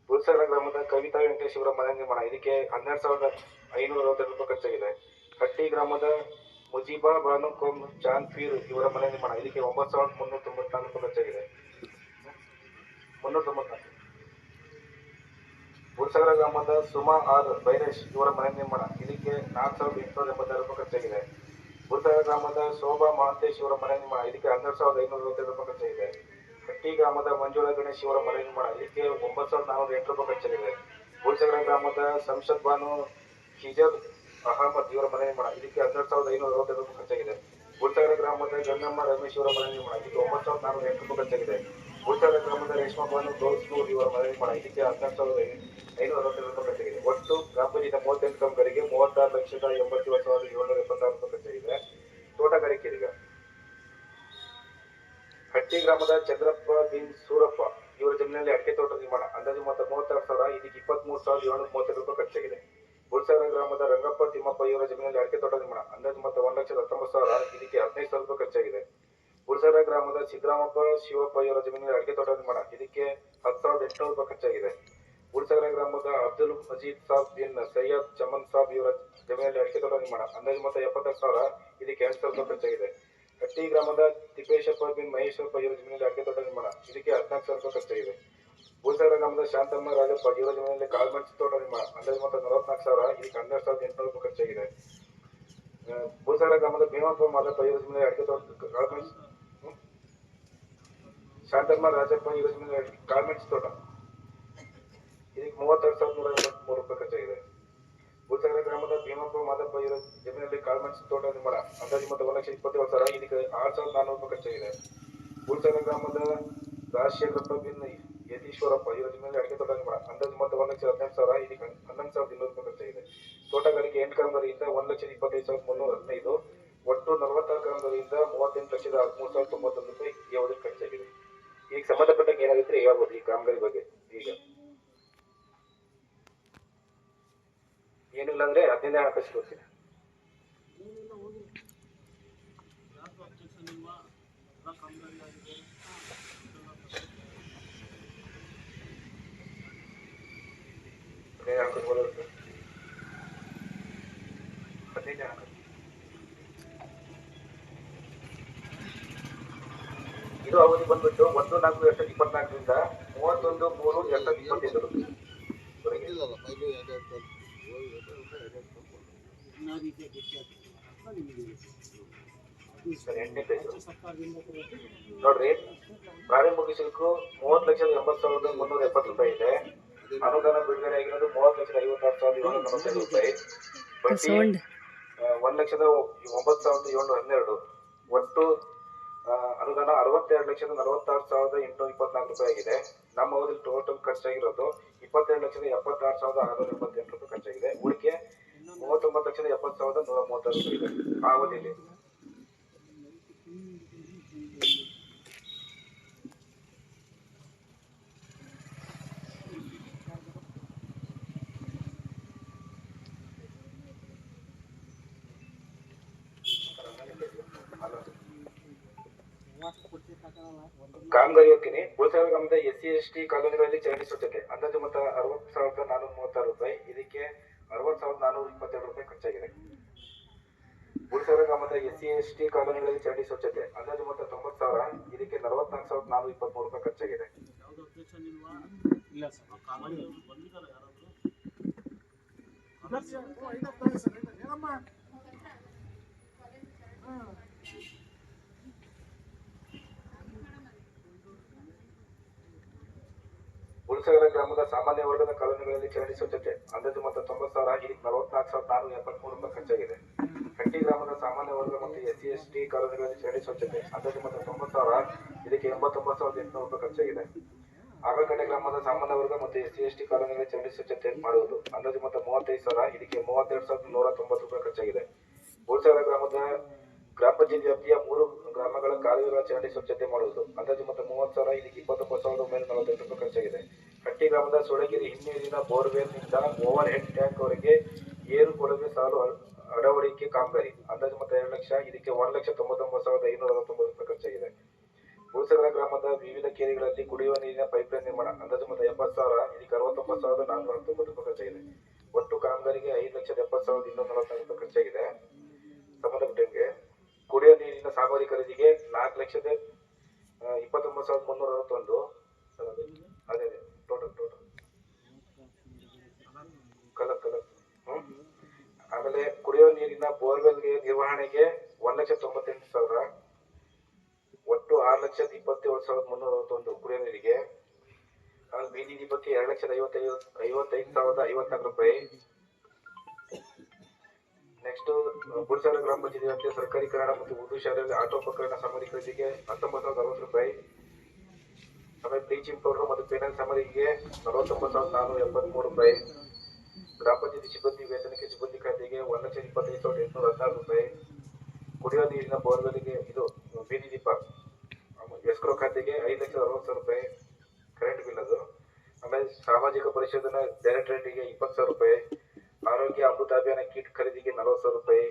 ಬುಲ್ಸಗರ ಗ್ರಾಮದ ಕವಿತಾ ವೆಂಕಟೇಶ್ ಇವರ ಮನೆ ನಿರ್ಮಾಣ ಇದಕ್ಕೆ 12,562 ರೂಪಾಯಿ ಖರ್ಚಾಗಿದೆ. ಹಟ್ಟಿ ಗ್ರಾಮದ ಮುಜೀಬಾ ಬಾನು ಕೋಂ ಜಾನ್ಪೀರ್ ಇವರ ಮನೆ ನಿರ್ಮಾಣ ಇದಕ್ಕೆ 9,394 ರೂಪಾಯಿ ಖರ್ಚಾಗಿದೆ. 394. ಬುಲ್ಸಗರ ಗ್ರಾಮದ ಸುಮಾ ಆರ್ ಬೈರೇಶ್ ಇವರ ಮನೆ ನಿರ್ಮಾಣ ಇದಕ್ಕೆ 4,886 ರೂಪಾಯಿ ಖರ್ಚಾಗಿದೆ. ಬುಲ್ಸಗರ ಗ್ರಾಮದ ಶೋಭಾ ಮಹಾಂತೇಶ್ ಇವರ ಮನೆ ನಿರ್ಮಾಣ ಇದಕ್ಕೆ 12,522 ರೂಪಾಯಿ ಖರ್ಚಾಗಿದೆ. ಹಟ್ಟಿ ಗ್ರಾಮದ ಮಂಜುಳಾ ಗಣೇಶ್ ಇವರ ಮನೆ ನಿರ್ಮಾಣ ಇದಕ್ಕೆ 9,408 ರೂಪಾಯಿ ಖರ್ಚಾಗಿದೆ. ಬುಲ್ಸಗರ ಗ್ರಾಮದ ಸಂಸದ್ ಬಾನು ಹಿಜರ್ ಅಹಮದ್ ಇವರ ಮನೆ ನಿರ್ಮಾಣ ಇದಕ್ಕೆ 12,562 ರೂಪಾಯಿ ಖರ್ಚಾಗಿದೆ. ಬುಲ್ಸಗರ ಗ್ರಾಮದ ಗಂಗಮ್ಮ ರಮೇಶ್ ಇವರ ಮನೆ ನಿರ್ಮಾಣ ಇದಕ್ಕೆ 9,408 ರೂಪಾಯಿ ಖರ್ಚಾಗಿದೆ. ಬುಲ್ಸಗರ ಗ್ರಾಮದ ರೇಷ್ಮಾ ಬಾನು ದೋಸ್ತೂರ್ ಇವರ ಮನೆ ನಿರ್ಮಾಣ ಇದಕ್ಕೆ 12,562 ರೂಪಾಯಿ ಖರ್ಚಾಗಿದೆ. ಒಟ್ಟು ಗ್ರಾಮ ಪಂಚಾಯತ್ 38 ಕಾಮಗಾರಿಗೆ 36,87,776 ರೂಪಾಯಿ ಖರ್ಚಾಗಿದೆ. ತೋಟಗಾರಿಕೆ ಈಗ ಹಟ್ಟಿ ಗ್ರಾಮದ ಚಂದ್ರಪ್ಪ ಬಿನ್ ಸೂರಪ್ಪ ಇವರ ಜಮೀನಲ್ಲಿ ಅಡಿಕೆ ತೋಟ ನಿರ್ಮಾಣ ಅಂದಾಜು ಮೊತ್ತ 36,000 ಇದಕ್ಕೆ 23,732 ರೂಪಾಯಿ ಖರ್ಚಾಗಿದೆ. ಬುಲ್ಸಗರ ಗ್ರಾಮದ ರಂಗಪ್ಪ ತಿಮ್ಮಪ್ಪ ಇವರ ಜಮೀನಲ್ಲಿ ಅಡಿಕೆ ತೋಟ ನಿರ್ಮಾಣ ಅಂದಾಜು ಮೊತ್ತ 1,19,000 ಇದಕ್ಕೆ 15,000 ರೂಪಾಯಿ ಖರ್ಚಾಗಿದೆ. ಬುಲ್ಸಗರ ಗ್ರಾಮದ ಸಿದ್ದರಾಮಪ್ಪ ಶಿವಪ್ಪ ಇವರ ಜಮೀನಲ್ಲಿ ಅಡಿಕೆ ತೋಟ ನಿರ್ಮಾಣ ಇದಕ್ಕೆ 10,800 ರೂಪಾಯಿ ಖರ್ಚಾಗಿದೆ. ಬುಲ್ಸಗರ ಗ್ರಾಮದ ಅಬ್ದುಲ್ ಮಜೀದ್ ಸಾಬ್ ಬಿನ್ ಸೈಯದ್ ಚಮನ್ ಸಾಬ್ ಇವರ ಜಮೀನಲ್ಲಿ ಅಡಿಕೆ ತೋಟ ನಿರ್ಮಾಣ ಅಂದಾಜು ಮೊತ್ತ 70,000 ಇದಕ್ಕೆ 8,000 ರೂಪಾಯಿ ಖರ್ಚಾಗಿದೆ. ಹಟ್ಟಿ ಗ್ರಾಮದ ತಿಪ್ಪೇಶಪ್ಪ ಬಿನ್ ಮಹೇಶ್ವರಪ್ಪ ಇವರ ಜಮೀನಲ್ಲಿ ಅಡಿಕೆ ತೋಟ ನಿರ್ಮಾಣ ಇದಕ್ಕೆ 14,000 ರೂಪಾಯಿ ಖರ್ಚಾಗಿದೆ. ಬುಲ್ಸಗರ ಗ್ರಾಮದ ಶಾಂತಮ್ಮ ರಾಜಪ್ಪ ಇವರ ಜಮೀನಲ್ಲಿ ಕಾಳುಮೆಣಸು ತೋಟ ನಿರ್ಮಾಣ ಅಂದಾಜು ಮೊತ್ತ 44,000 ಇದಕ್ಕೆ 12,800 ರೂಪಾಯಿ ಖರ್ಚಾಗಿದೆ. ಬುಲ್ಸಗರ ಗ್ರಾಮದ ಭೀಮಪ್ಪ ಮಾದಪ್ಪ ಇವರ ಜಮೀನಲ್ಲಿ ಅಡಿಕೆ ತೋಟ ಕಾಳುಮೆಣಸು ಶಾಂತಮ್ಮ ರಾಜಪ್ಪ ಇವರ ಜಮೀನಲ್ಲಿ ಕಾಳುಮೆಣಸು ತೋಟ ಇದಕ್ಕೆ 32,183 ರೂಪಾಯಿ ಖರ್ಚಾಗಿದೆ. ಬುಲ್ಸಗರ ಗ್ರಾಮದ ಭೀಮಪ್ಪ ಮಾದಪ್ಪ ಇವರ ಜಮೀನಲ್ಲಿ ಕಾಳುಮೆಣಸು ತೋಟ ನಿರ್ಮಾಣ ಅಂದಾಜು ಮೊತ್ತ 1,27,000 ಇದಕ್ಕೆ 6,400 ರೂಪಾಯಿ ಖರ್ಚಾಗಿದೆ. ಬುಲ್ಸಗರ ಗ್ರಾಮದ ರಾಜಶೇಖರಪ್ಪ ಬಿನ್ ಯತೀಶ್ವರಪ್ಪ ಇವರ ಜಮೀನಲ್ಲಿ ಅಡಿಕೆ ತೋಟ ನಿರ್ಮಾಣ ಅಂದಾಜು ಮೊತ್ತ 1,18,000 ಇದಕ್ಕೆ 11,200 ರೂಪಾಯಿ ಖರ್ಚಾಗಿದೆ. ತೋಟಗಾರಿಕೆ 8 ಕಾಮಗಾರಿಯಿಂದ 1,25,315 ಒಟ್ಟು 46 ಕಾಮಗಾರಿಯಿಂದ 38,13,091 ರೂಪಾಯಿ ಯಾವುದೇ ಖರ್ಚಾಗಿದೆ. ಈಗ ಸಂಬಂಧಪಟ್ಟ ಏನಾಗುತ್ತೆ ಹೇಳ್ಬೋದು ಈ ಕಾಮಗಾರಿ ಬಗ್ಗೆ. ಈಗ ಏನಿಲ್ಲ ಅಂದ್ರೆ 15 ಹಣಕಾಸು ಕೊಡ್ತೀನಿ. ಇದು ಅವಧಿ ಬಂದ್ಬಿಟ್ಟು 1/4/2024ರಿಂದ 31/3/2025 ನೋಡ್ರಿ. ಪ್ರಾರಂಭ ಶುಲ್ಕು 30,80,370 ರೂಪಾಯಿ ಇದೆ. ಅನುದಾನ ಬಿಡುಗಡೆ ಆಗಿರೋದು 30,56,745 ರೂಪಾಯಿ. ಬಡ್ಡಿ 1,09,712. ಒಟ್ಟು ಅನುದಾನ 62,46,824 ರೂಪಾಯಿ ಆಗಿದೆ. ನಮ್ಮ ಅವಧಿಯಲ್ಲಿ ಟೋಟಲ್ ಖರ್ಚಾಗಿರೋದು 22,76,688 ರೂಪಾಯಿ ಖರ್ಚಾಗಿದೆ. ಉಳಿಕೆ 39,70,136 ರೂಪಾಯಿ ಇದೆ ಆ ಅವಧಿಯಲ್ಲಿ. ಕಾಮಗಾರಿ ಹೋಗ್ತೀನಿ. ಉಳಿಸಾಲ ಗ್ರಾಮದ SC/ST ಕಾಲೋನಿಗಳಲ್ಲಿ ಚರಂಡಿ ಸ್ವಚ್ಛತೆ ಅಂದಾಜು ಮೊತ್ತ 60,436 ರೂಪಾಯಿ. ಇದಕ್ಕೆ 60,422 ರೂಪಾಯಿ ಖರ್ಚಾಗಿದೆ. ಉಳಿಸಾಲ ಗ್ರಾಮದ SC/ST ಕಾಲೋನಿಗಳಲ್ಲಿ ಚರಂಡಿ ಸ್ವಚ್ಛತೆ ಅಂದಾಜು ಮೊತ್ತ 90,000. ಇದಕ್ಕೆ 44,423 ರೂಪಾಯಿ ಖರ್ಚಾಗಿದೆ. ಯಾವ್ದು ಅಬ್ಜೆಕ್ಷನ್ ಇಲ್ವಾ? ಇಲ್ಲ ಸರ್. ಕಾಮಗಾರಿ ಬಂದಿದ್ದಾರೆ ಯಾರಾದ್ರೂ? ಉಳಿಸಾಲ ಗ್ರಾಮದ ಸಾಮಾನ್ಯ ವರ್ಗದ ಕಾಲೋನಿಗಳಲ್ಲಿ ಚರಂಡಿ ಸ್ವಚ್ಛತೆ ಅಂದಾಜು ಮೊತ್ತ 90,000. ಇದಕ್ಕೆ 44,473 ರೂಪಾಯಿ ಖರ್ಚಾಗಿದೆ. ಹಟ್ಟಿ ಗ್ರಾಮದ ಸಾಮಾನ್ಯ ವರ್ಗ ಮತ್ತು SC/ST ಕಾಲೋನಿಗಳಲ್ಲಿ ಚರಂಡಿ ಸ್ವಚ್ಛತೆ ಅಂದಾಜು ಮೊತ್ತ 90,000. ಇದಕ್ಕೆ 89,800 ರೂಪಾಯಿ ಖರ್ಚಾಗಿದೆ. ಆಗಲಕಟ್ಟೆ ಗ್ರಾಮದ ಸಾಮಾನ್ಯ ವರ್ಗ ಮತ್ತು SC/ST ಕಾಲೋನಿಗಳಲ್ಲಿ ಚರಂಡಿ ಸ್ವಚ್ಛತೆ ಮಾಡುವುದು ಅಂದಾಜು ಮೊತ್ತ 35,000. ಇದಕ್ಕೆ 32,190 ರೂಪಾಯಿ ಖರ್ಚಾಗಿದೆ. ಉಳಿಸಾಲ ಗ್ರಾಮದ ಗ್ರಾಮ ಪಂಚಾಯತ್ ವ್ಯಾಪ್ತಿಯ 3 ಗ್ರಾಮಗಳ ಕಾಲುವೆಗಳ ಚರಂಡಿ ಸ್ವಚ್ಛತೆ ಮಾಡುವುದು ಅಂದಾಜು ಮೊತ್ತ 30,000. ಇದಕ್ಕೆ 29,948 ರೂಪಾಯಿ ಖರ್ಚಾಗಿದೆ. ಹಟ್ಟಿ ಗ್ರಾಮದ ಸೊಳಗಿರಿ ಹಿನ್ನೀರಿನ ಬೋರ್ವೆಲ್ನಿಂದ ಓವರ್ ಹೆಡ್ ಟ್ಯಾಂಕ್ ವರೆಗೆ ಏರು ಕೊಳವೆ ಸಾಲು ಅಳವಡಿಕೆ ಕಾಮಗಾರಿ ಅಂದಾಜು ಮೊತ್ತ 2 ಲಕ್ಷ. ಇದಕ್ಕೆ 1,99,569 ರೂಪಾಯಿ ಖರ್ಚಾಗಿದೆ. ಉಳಿಸಾಲ ಗ್ರಾಮದ ವಿವಿಧ ಕೇರಿಗಳಲ್ಲಿ ಕುಡಿಯುವ ನೀರಿನ ಪೈಪ್ಲೈನ್ ನಿರ್ಮಾಣ ಅಂದಾಜು ಮೊತ್ತ 70,000. ಇದಕ್ಕೆ 69,419 ರೂಪಾಯಿ ಖರ್ಚಾಗಿದೆ. ಒಟ್ಟು ಕಾಮಗಾರಿಗೆ 5,70,244 ರೂಪಾಯಿ ಖರ್ಚಾಗಿದೆ. ಸಂಬಂಧಪಟ್ಟಂಗೆ ಕುಡಿಯುವ ನೀರಿನ ಸಾಮಗ್ರಿ ಖರೀದಿಗೆ 4,29,361 ಅದೇ ಟೋಟಲ್ ಕಲರ್. ಆಮೇಲೆ ಕುಡಿಯುವ ನೀರಿನ ಬೋರ್ವೆಲ್ಗೆ ನಿರ್ವಹಣೆಗೆ 1,98,000. ಒಟ್ಟು 6,27,361 ಕುಡಿಯುವ ನೀರಿಗೆ. ಆಮೇಲೆ ಬೀದಿ ದೀಪಕ್ಕೆ 2,55,054 ರೂಪಾಯಿ. ನೆಕ್ಸ್ಟ್ ಉಳಿಸಾಲ ಗ್ರಾಮ ಪಂಚಾಯತ್ ವ್ಯಾಪ್ತಿಯ ಸರ್ಕಾರಿ ಕನ್ನಡ ಮತ್ತು ಉರ್ದು ಶಾಲೆಯಲ್ಲಿ ಆಟೋಪಕರಣ ಸಾಮಗ್ರಿ ಖರೀದಿಗೆ 19,060 ರೂಪಾಯಿ. ಆಮೇಲೆ ಬ್ಲೀಚಿಂಗ್ ಪೌಡರ್ ಮತ್ತು ಪೆನಲ್ ಸಾಮಗ್ರಿಗೆ 49,473 ರೂಪಾಯಿ. ಗ್ರಾಮ ಪಂಚಾಯತಿ ಸಿಬ್ಬಂದಿ ವೇತನಕ್ಕೆ ಸಿಬ್ಬಂದಿ ಖಾತೆಗೆ 1,25,816 ರೂಪಾಯಿ. ಕುಡಿಯುವ ನೀರಿನ ಬೋರ್ವೆಲ್ಗೆ ಇದು ಬೀದಿ ದೀಪ ಎಸ್ಕ್ರೋ ಖಾತೆಗೆ 5,60,000 ರೂಪಾಯಿ ಕರೆಂಟ್ ಬಿಲ್ ಅದು. ಆಮೇಲೆ ಸಾಮಾಜಿಕ ಪರಿಶೋಧನಾ ಡೈರೆಕ್ಟರೇಟ್ಗೆ 20,000 ರೂಪಾಯಿ. ಆರೋಗ್ಯ ಅಮೃತ ಅಭಿಯಾನ ಕಿಟ್ ಖರೀದಿಗೆ 40,000 ರೂಪಾಯಿ.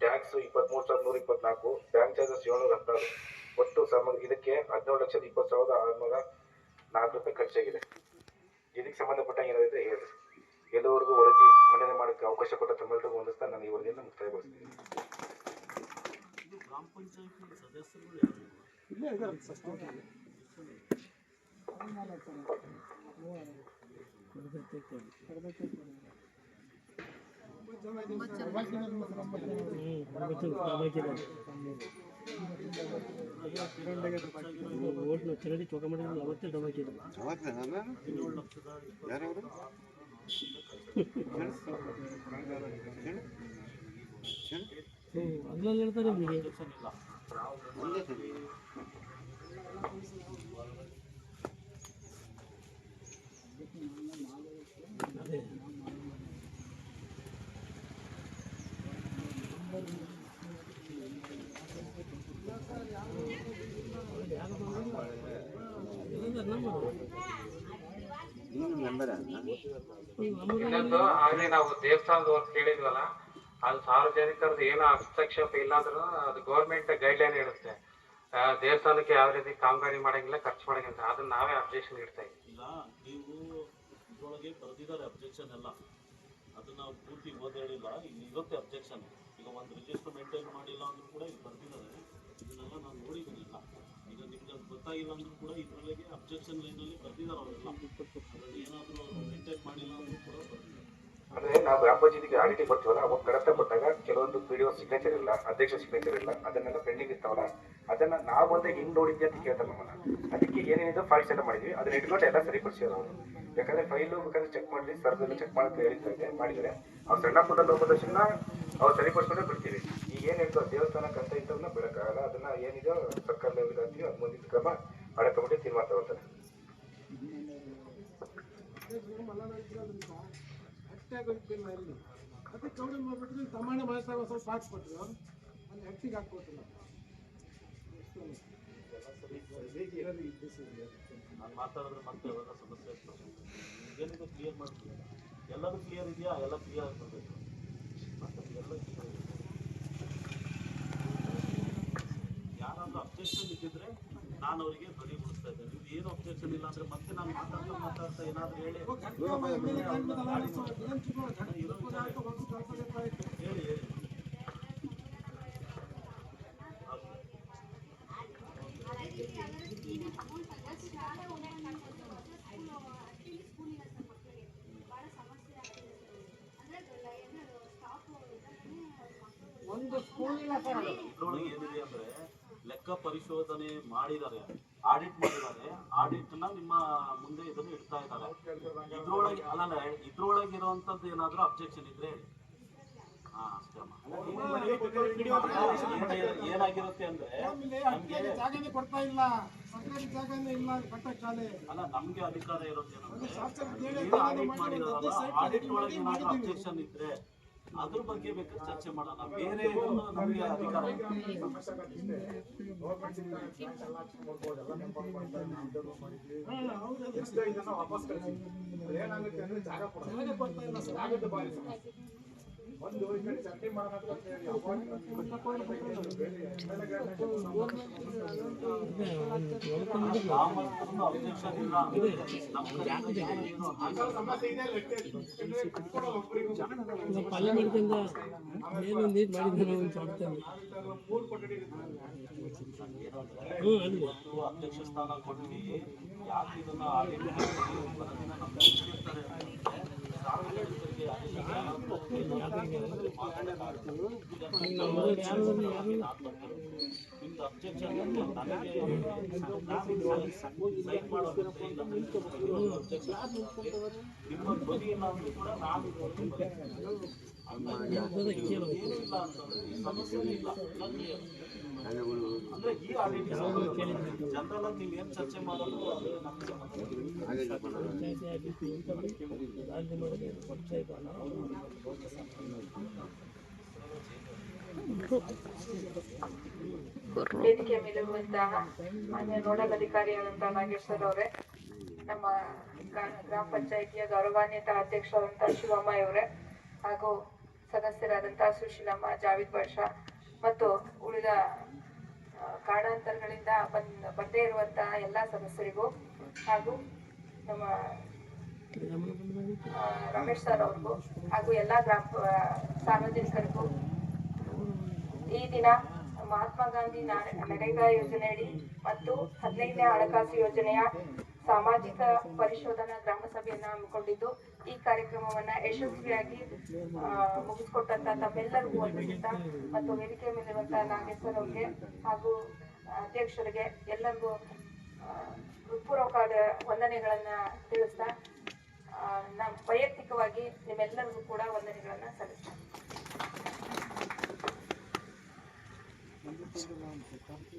ಟ್ಯಾಕ್ಸ್ 23,124. Bank charges 716. ಒಟ್ಟು ಸಾಮಗ್ರಿ ಇದಕ್ಕೆ 17,20,604 ರೂಪಾಯಿ ಖರ್ಚಾಗಿದೆ. ಇದಕ್ಕೆ ಸಂಬಂಧಪಟ್ಟ ಏನಾಗಿದೆ ಹೇಳಿ. ಎಲ್ಲವರೆಗೂ ವರದಿ ಮಂಡನೆ ಮಾಡೋಕ್ಕೆ ಅವಕಾಶ ಕೊಟ್ಟ ತಮ್ಮೆಲ್ಲರಿಗೂ ಹೊಂದಿಸ್ತಾ ನಾನು ಈ ವರದಿಯನ್ನು ಮುಕ್ತಾಯಗೊಳಿಸ್ತೀನಿ. ಇದು ಗ್ರಾಮ ಪಂಚಾಯತಿ ಸದಸ್ಯರುಗಳು ಯಾರು? ಇಲ್ಲೇ ಇದ್ದಾರೆ ಸಸ್ಪೆಂಡ್. ಚರಂಡಿ ಚೌಕ ಮಾಡಿದ್ರೆ ಅವತ್ತೇ ಡಬಾಕಿದ್ರು. 17 ಲಕ್ಷದ ಅದ್ರಲ್ಲಿ ಹೇಳ್ತಾರೆ ನಿಮಗೆ ಅದೇ ಇನ್ನೊಂದು ಆಗ್ಲೇ ನಾವು ದೇವಸ್ಥಾನದವ್ರು ಕೇಳಿದ್ವಲ್ಲ, ಅದು ಸಾರ್ವಜನಿಕರದ್ದು ಏನೋ ಹಸ್ತಕ್ಷೇಪ ಇಲ್ಲ ಅಂದ್ರೂ ಅದು ಗೌರ್ಮೆಂಟ್ ಗೈಡ್ಲೈನ್ ಇರುತ್ತೆ. ದೇವಸ್ಥಾನಕ್ಕೆ ಯಾವ ರೀತಿ ಕಾಮಗಾರಿ ಮಾಡಂಗಿಲ್ಲ, ಖರ್ಚು ಮಾಡಂಗಿಲ್ಲ, ಅದನ್ನ ನಾವೇ ಅಬ್ಜೆಕ್ಷನ್ ಇಡ್ತಾ ಇದ್ದೀವಿ. ಈಗ ನೀವು ಇದ್ರೊಳಗೆ ಬರೆದಿದ್ದಾರೆ ಅಬ್ಜೆಕ್ಷನ್ ಎಲ್ಲ, ಅದನ್ನ ನಾವು ಪೂರ್ತಿ ಓದಿಲ್ಲ. ಇಲ್ಲಿ ಇರುತ್ತೆ ಅಬ್ಜೆಕ್ಷನ್. ಈಗ ಒಂದು ರಿಜಿಸ್ಟರ್ ಮೇಂಟೈನ್ ಮಾಡಿಲ್ಲ ಅಂದ್ರೂ ಕೂಡ ಇಲ್ಲಿ ಬರ್ತಿದ್ದಾರೆ. ಇದನ್ನೆಲ್ಲ ನಾನು ನೋಡಿದ್ದೀನಿಲ್ಲ. ಈಗ ನಿಮ್ಗೆ ಅದು ಗೊತ್ತಾಗಿಲ್ಲ ಅಂದ್ರೂ ಕೂಡ ಇದರೊಳಗೆ ಅಬ್ಜೆಕ್ಷನ್ ಲೈನಲ್ಲಿ ಬರ್ತಿದ್ದಾರೆ ಅವರೆಲ್ಲ. ಅದರಲ್ಲಿ ಏನಾದರೂ ಮೇಂಟೈನ್ ಮಾಡಿಲ್ಲ ಅಂದ್ರೂ ಕೂಡ ಬರ್ತಿದ್ದಾರೆ. ಅಂದ್ರೆ ನಾವು ಗ್ರಾಮ ಪಂಚಾಯತಿಗೆ ಆಡಿಟಿ ಕೊಡ್ತೀವಲ್ಲ, ಅವಾಗ ಕಡತ ಕೊಟ್ಟಾಗ ಕೆಲವೊಂದು PDO ಸಿಗ್ನೇಚರ್ ಇಲ್ಲ, ಅಧ್ಯಕ್ಷ ಸಿಗ್ನೇಚರ್ ಇಲ್ಲ, ಅದನ್ನೆಲ್ಲ ಪೆಂಡಿಂಗ್ ಇರ್ತಾವಲ್ಲ, ಅದನ್ನ ನಾವು ಬಂದ ಹಿಂಗ್ ನೋಡಿದ್ವಿ ಅಂತ ಕೇಳ್ತಾರೆ ನಮ್ಮನ್ನ. ಅದಕ್ಕೆ ಏನೇನಿದೆ ಫೈಲ್ಸ್ ಎಲ್ಲ ಮಾಡಿದ್ವಿ, ಅದನ್ನ ಇಟ್ಕೊಂಡು ಎಲ್ಲ ಸರಿಪಡಿಸಿದ್ರು ಅವರು. ಯಾಕಂದ್ರೆ ಫೈಲು ಬೇಕಾದ್ರೆ ಚೆಕ್ ಮಾಡಿ ಸರ್ದಲ್ಲಿ ಚೆಕ್ ಮಾಡಕ್ಕೆ ಹೇಳಿದ್ರೆ ಮಾಡಿದರೆ ಅವ್ರು ಸಣ್ಣ ಪುಟ್ಟ ಲೋಪದರ್ಶನ ಅವ್ರು ಸರಿಪಡಿಸ್ಕೊಂಡೇ ಬಿಡ್ತೀವಿ. ಈಗ ಏನಿರ್ತೋ ದೇವಸ್ಥಾನಕ್ಕೆ ಅಂತ ಇಂಥವನ್ನ ಬಿಡಕ್ಕಾಗಲ್ಲ. ಅದನ್ನ ಏನಿದೆಯೋ ಸರ್ಕಾರ ಲೆವೆಲ್ ಹಾಕ್ತೀವಿ, ಅದು ಮುಂದಿನ ಕ್ರಮ ಹಳೆ ಕಮಿಟಿ ತೀರ್ಮಾನ ತಗೊಳ್ತಾರೆ. ಅಟ್ಟಾಗೋದಿಲ್ಲ ಇಲ್ಲಿ ಅದಕ್ಕೆ ಅವ್ರು ಮಾಡ್ಬಿಟ್ರೆ ತಮಾಣೆ ಮಾಡ್ತಾ ಸ್ವಲ್ಪ ಹಾಕ್ಬಿಟ್ರು ಅಲ್ಲಿ ಹಟ್ಟಿಗೆ ಹಾಕ್ಬಿಟ್ರು ನಾನು ಮಾತಾಡಿದ್ರೆ ಮತ್ತೆ ಅವೆಲ್ಲ ಸಮಸ್ಯೆ ಆಗ್ತದೆ. ಏನಿದೆ ಕ್ಲಿಯರ್ ಮಾಡ್ತೀವಿ, ಎಲ್ಲರೂ ಕ್ಲಿಯರ್ ಇದೆಯಾ? ಎಲ್ಲ ಕ್ಲಿಯರ್ ಆಗಿರ್ಬೇಕು. ಮತ್ತೆ ಎಲ್ಲ ಕ್ಲಿಯರ್ ಇದೆ. ಯಾರಾದ್ರೂ ಅಬ್ಜೆಕ್ಷನ್ ಇದ್ದಿದ್ರೆ ನಾನು ಅವರಿಗೆ ಬರೀ ಬಿಡಿಸ್ತಾ ಇದ್ದೆ. ನೀವು ಏನು ಅಬ್ಜೆಕ್ಷನ್ ಇಲ್ಲ ಅಂದ್ರೆ ಮತ್ತೆ ನಾನು ಮಾತಾಡ್ತಾ ಏನಾದ್ರು ಹೇಳಿ ಹೇಳಿ ಇದ್ರೊಳಗೆ ಏನಿದೆ ಅಂದ್ರೆ ಲೆಕ್ಕ ಪರಿಶೋಧನೆ ಮಾಡಿದ್ದಾರೆ, ಆಡಿಟ್ ಮಾಡಿದ್ದಾರೆ. ಆಡಿಟ್ ನ ನಿಮ್ಮ ಮುಂದೆ ಇದನ್ನು ಇಡ್ತಾ ಇದ್ದಾರೆ. ಇದ್ರೊಳಗೆ ಅಲ್ಲಲ್ಲ, ಇದ್ರೊಳಗೆ ಇರುವಂತದ್ದು ಏನಾದ್ರೂ ಅಬ್ಜೆಕ್ಷನ್ ಇದ್ರೆ ಹೇಳಿ. ಹಾ ಅಷ್ಟೇ. ಏನಾಗಿರುತ್ತೆ ಅಂದ್ರೆ ಜಾಗನೇ ಕೊಡ್ತಾ ಇಲ್ಲ, ಸರ್ಕಾರಿ ಜಾಗನೇ ಇಲ್ಲ ಕಟ್ಟಕ್ ಶಾಲೆ. ಅಲ್ಲ, ನಮ್ಗೆ ಅಧಿಕಾರ ಇರೋದೇನಂದ್ರೆ ಆಡಿಟ್ ಮಾಡಿದಾರಲ್ಲ, ಆಡಿಟ್ ಒಳಗೆ ಏನಾದ್ರೂ ಅಬ್ಜೆಕ್ಷನ್ ಇದ್ರೆ ಅದ್ರ ಬಗ್ಗೆ ಬೇಕಾದ್ರೆ ಚರ್ಚೆ ಮಾಡೋಣ. ಬೇರೆ ನಮಗೆ ಅಧಿಕಾರ ವಾಪಸ್ ಕಳಿಸಿ. ಏನಾಗುತ್ತೆ ಅಂದ್ರೆ ಜಾಗ ಕೊಡ್ತಾ ಇಲ್ಲ, ಜಾಗದ ಬಾರಿ ಒಂದು ಈ ಕಡೆ ಚರ್ಚೆ ಮಾಡೋಣ ಅಬ್ಜೆಕ್ಷನ್ ಇಲ್ಲ. ಸಮಸ್ಯೆ ಇದೆ ಪಾಲನೆ ಮಾಡ್ಕೊಂಡು ಏನು ನೀಟ್ ಮಾಡಿದ್ರೆ ಒಂದು ಮಾಡ್ತೇನೆ. ಮೂರು ಕೊಠಡಿ ಅಧ್ಯಕ್ಷ ಸ್ಥಾನ ಕೊಟ್ಟು ಯಾಕೆ ಇದನ್ನ ಆಡಿಟ್ ಸಾರ್ವಜನಿಕರಿಗೆ ನಿಮ್ದು ಅಬ್ಜೆಕ್ಷನ್ ನನಗೆ ಸೈನ್ ಮಾಡೋದಿಲ್ಲ. ನಿಮ್ಮ ಧ್ವನಿ ಇಲ್ಲ ಅಂದ್ರೂ ಕೂಡ ನಾನು ಏನಿಲ್ಲ ಅಂತಂದ್ರೆ ಸಮಸ್ಯೆನೇ ಇಲ್ಲ. ಅಂದ್ರೆ ಈ ಆಡಿಟ್ ಜನರಲ್ ಆಗಿ ನೀವು ಏನ್ ಚರ್ಚೆ ಮಾಡೋದು ಅದು ನಮಗೆ ವೇದಿಕೆ ಮೇಲಿರುವಂತಹ ಮಾನ್ಯ ನೋಡಲ್ ಅಧಿಕಾರಿಯಾದಂತಹ ನಾಗೇಶ್ ಸರ್ ಅವರೇ, ನಮ್ಮ ಗ್ರಾಮ ಪಂಚಾಯಿತಿಯ ಗೌರವಾನ್ವಿತ ಅಧ್ಯಕ್ಷರಾದಂತಹ ಶಿವಮ್ಮ ಇವರೇ, ಹಾಗೂ ಸದಸ್ಯರಾದಂತಹ ಸುಶೀಲಮ್ಮ, ಜಾವೇದ್ ಬಾಷಾ ಮತ್ತು ಉಳಿದ ಕಾರಣಾಂತರಗಳಿಂದ ಬಂದೇ ಇರುವಂತಹ ಎಲ್ಲ ಸದಸ್ಯರಿಗೂ ಹಾಗೂ ನಮ್ಮ ರಮೇಶ್ ಸರ್ ಅವ್ರಿಗೂ ಹಾಗೂ ಎಲ್ಲ ಸಾರ್ವಜನಿಕರಿಗೂ ಈ ದಿನ ಮಹಾತ್ಮ ಗಾಂಧಿ ನರೇಗಾ ಯೋಜನೆಯಡಿ ಮತ್ತು 15ನೇ ಹಣಕಾಸು ಯೋಜನೆಯ ಸಾಮಾಜಿಕ ಪರಿಶೋಧನಾ ಗ್ರಾಮ ಸಭೆಯನ್ನು ಹಮ್ಮಿಕೊಂಡಿದ್ದು, ಈ ಕಾರ್ಯಕ್ರಮವನ್ನ ಯಶಸ್ವಿಯಾಗಿ ಮುಗಿಸ್ಕೊಟ್ಟಂತ ತಮ್ಮೆಲ್ಲರಿಗೂ ವಂದಿಸುತ್ತಾ ಮತ್ತು ವೇದಿಕೆ ಮೇಲಿರುವಂತಹ ನಾಗೇಶ್ವರ ಅವರಿಗೆ ಹಾಗೂ ಅಧ್ಯಕ್ಷರಿಗೆ ಎಲ್ಲರಿಗೂ ಹೃತ್ಪೂರ್ವಕವಾದ ವಂದನೆಗಳನ್ನ ತಿಳಿಸ್ತಾ ನಮ್ಮ ವೈಯಕ್ತಿಕವಾಗಿ ನಿಮ್ಮೆಲ್ಲರಿಗೂ ಕೂಡ ವಂದನೆಗಳನ್ನ ಸಲ್ಲಿಸ್ತಾ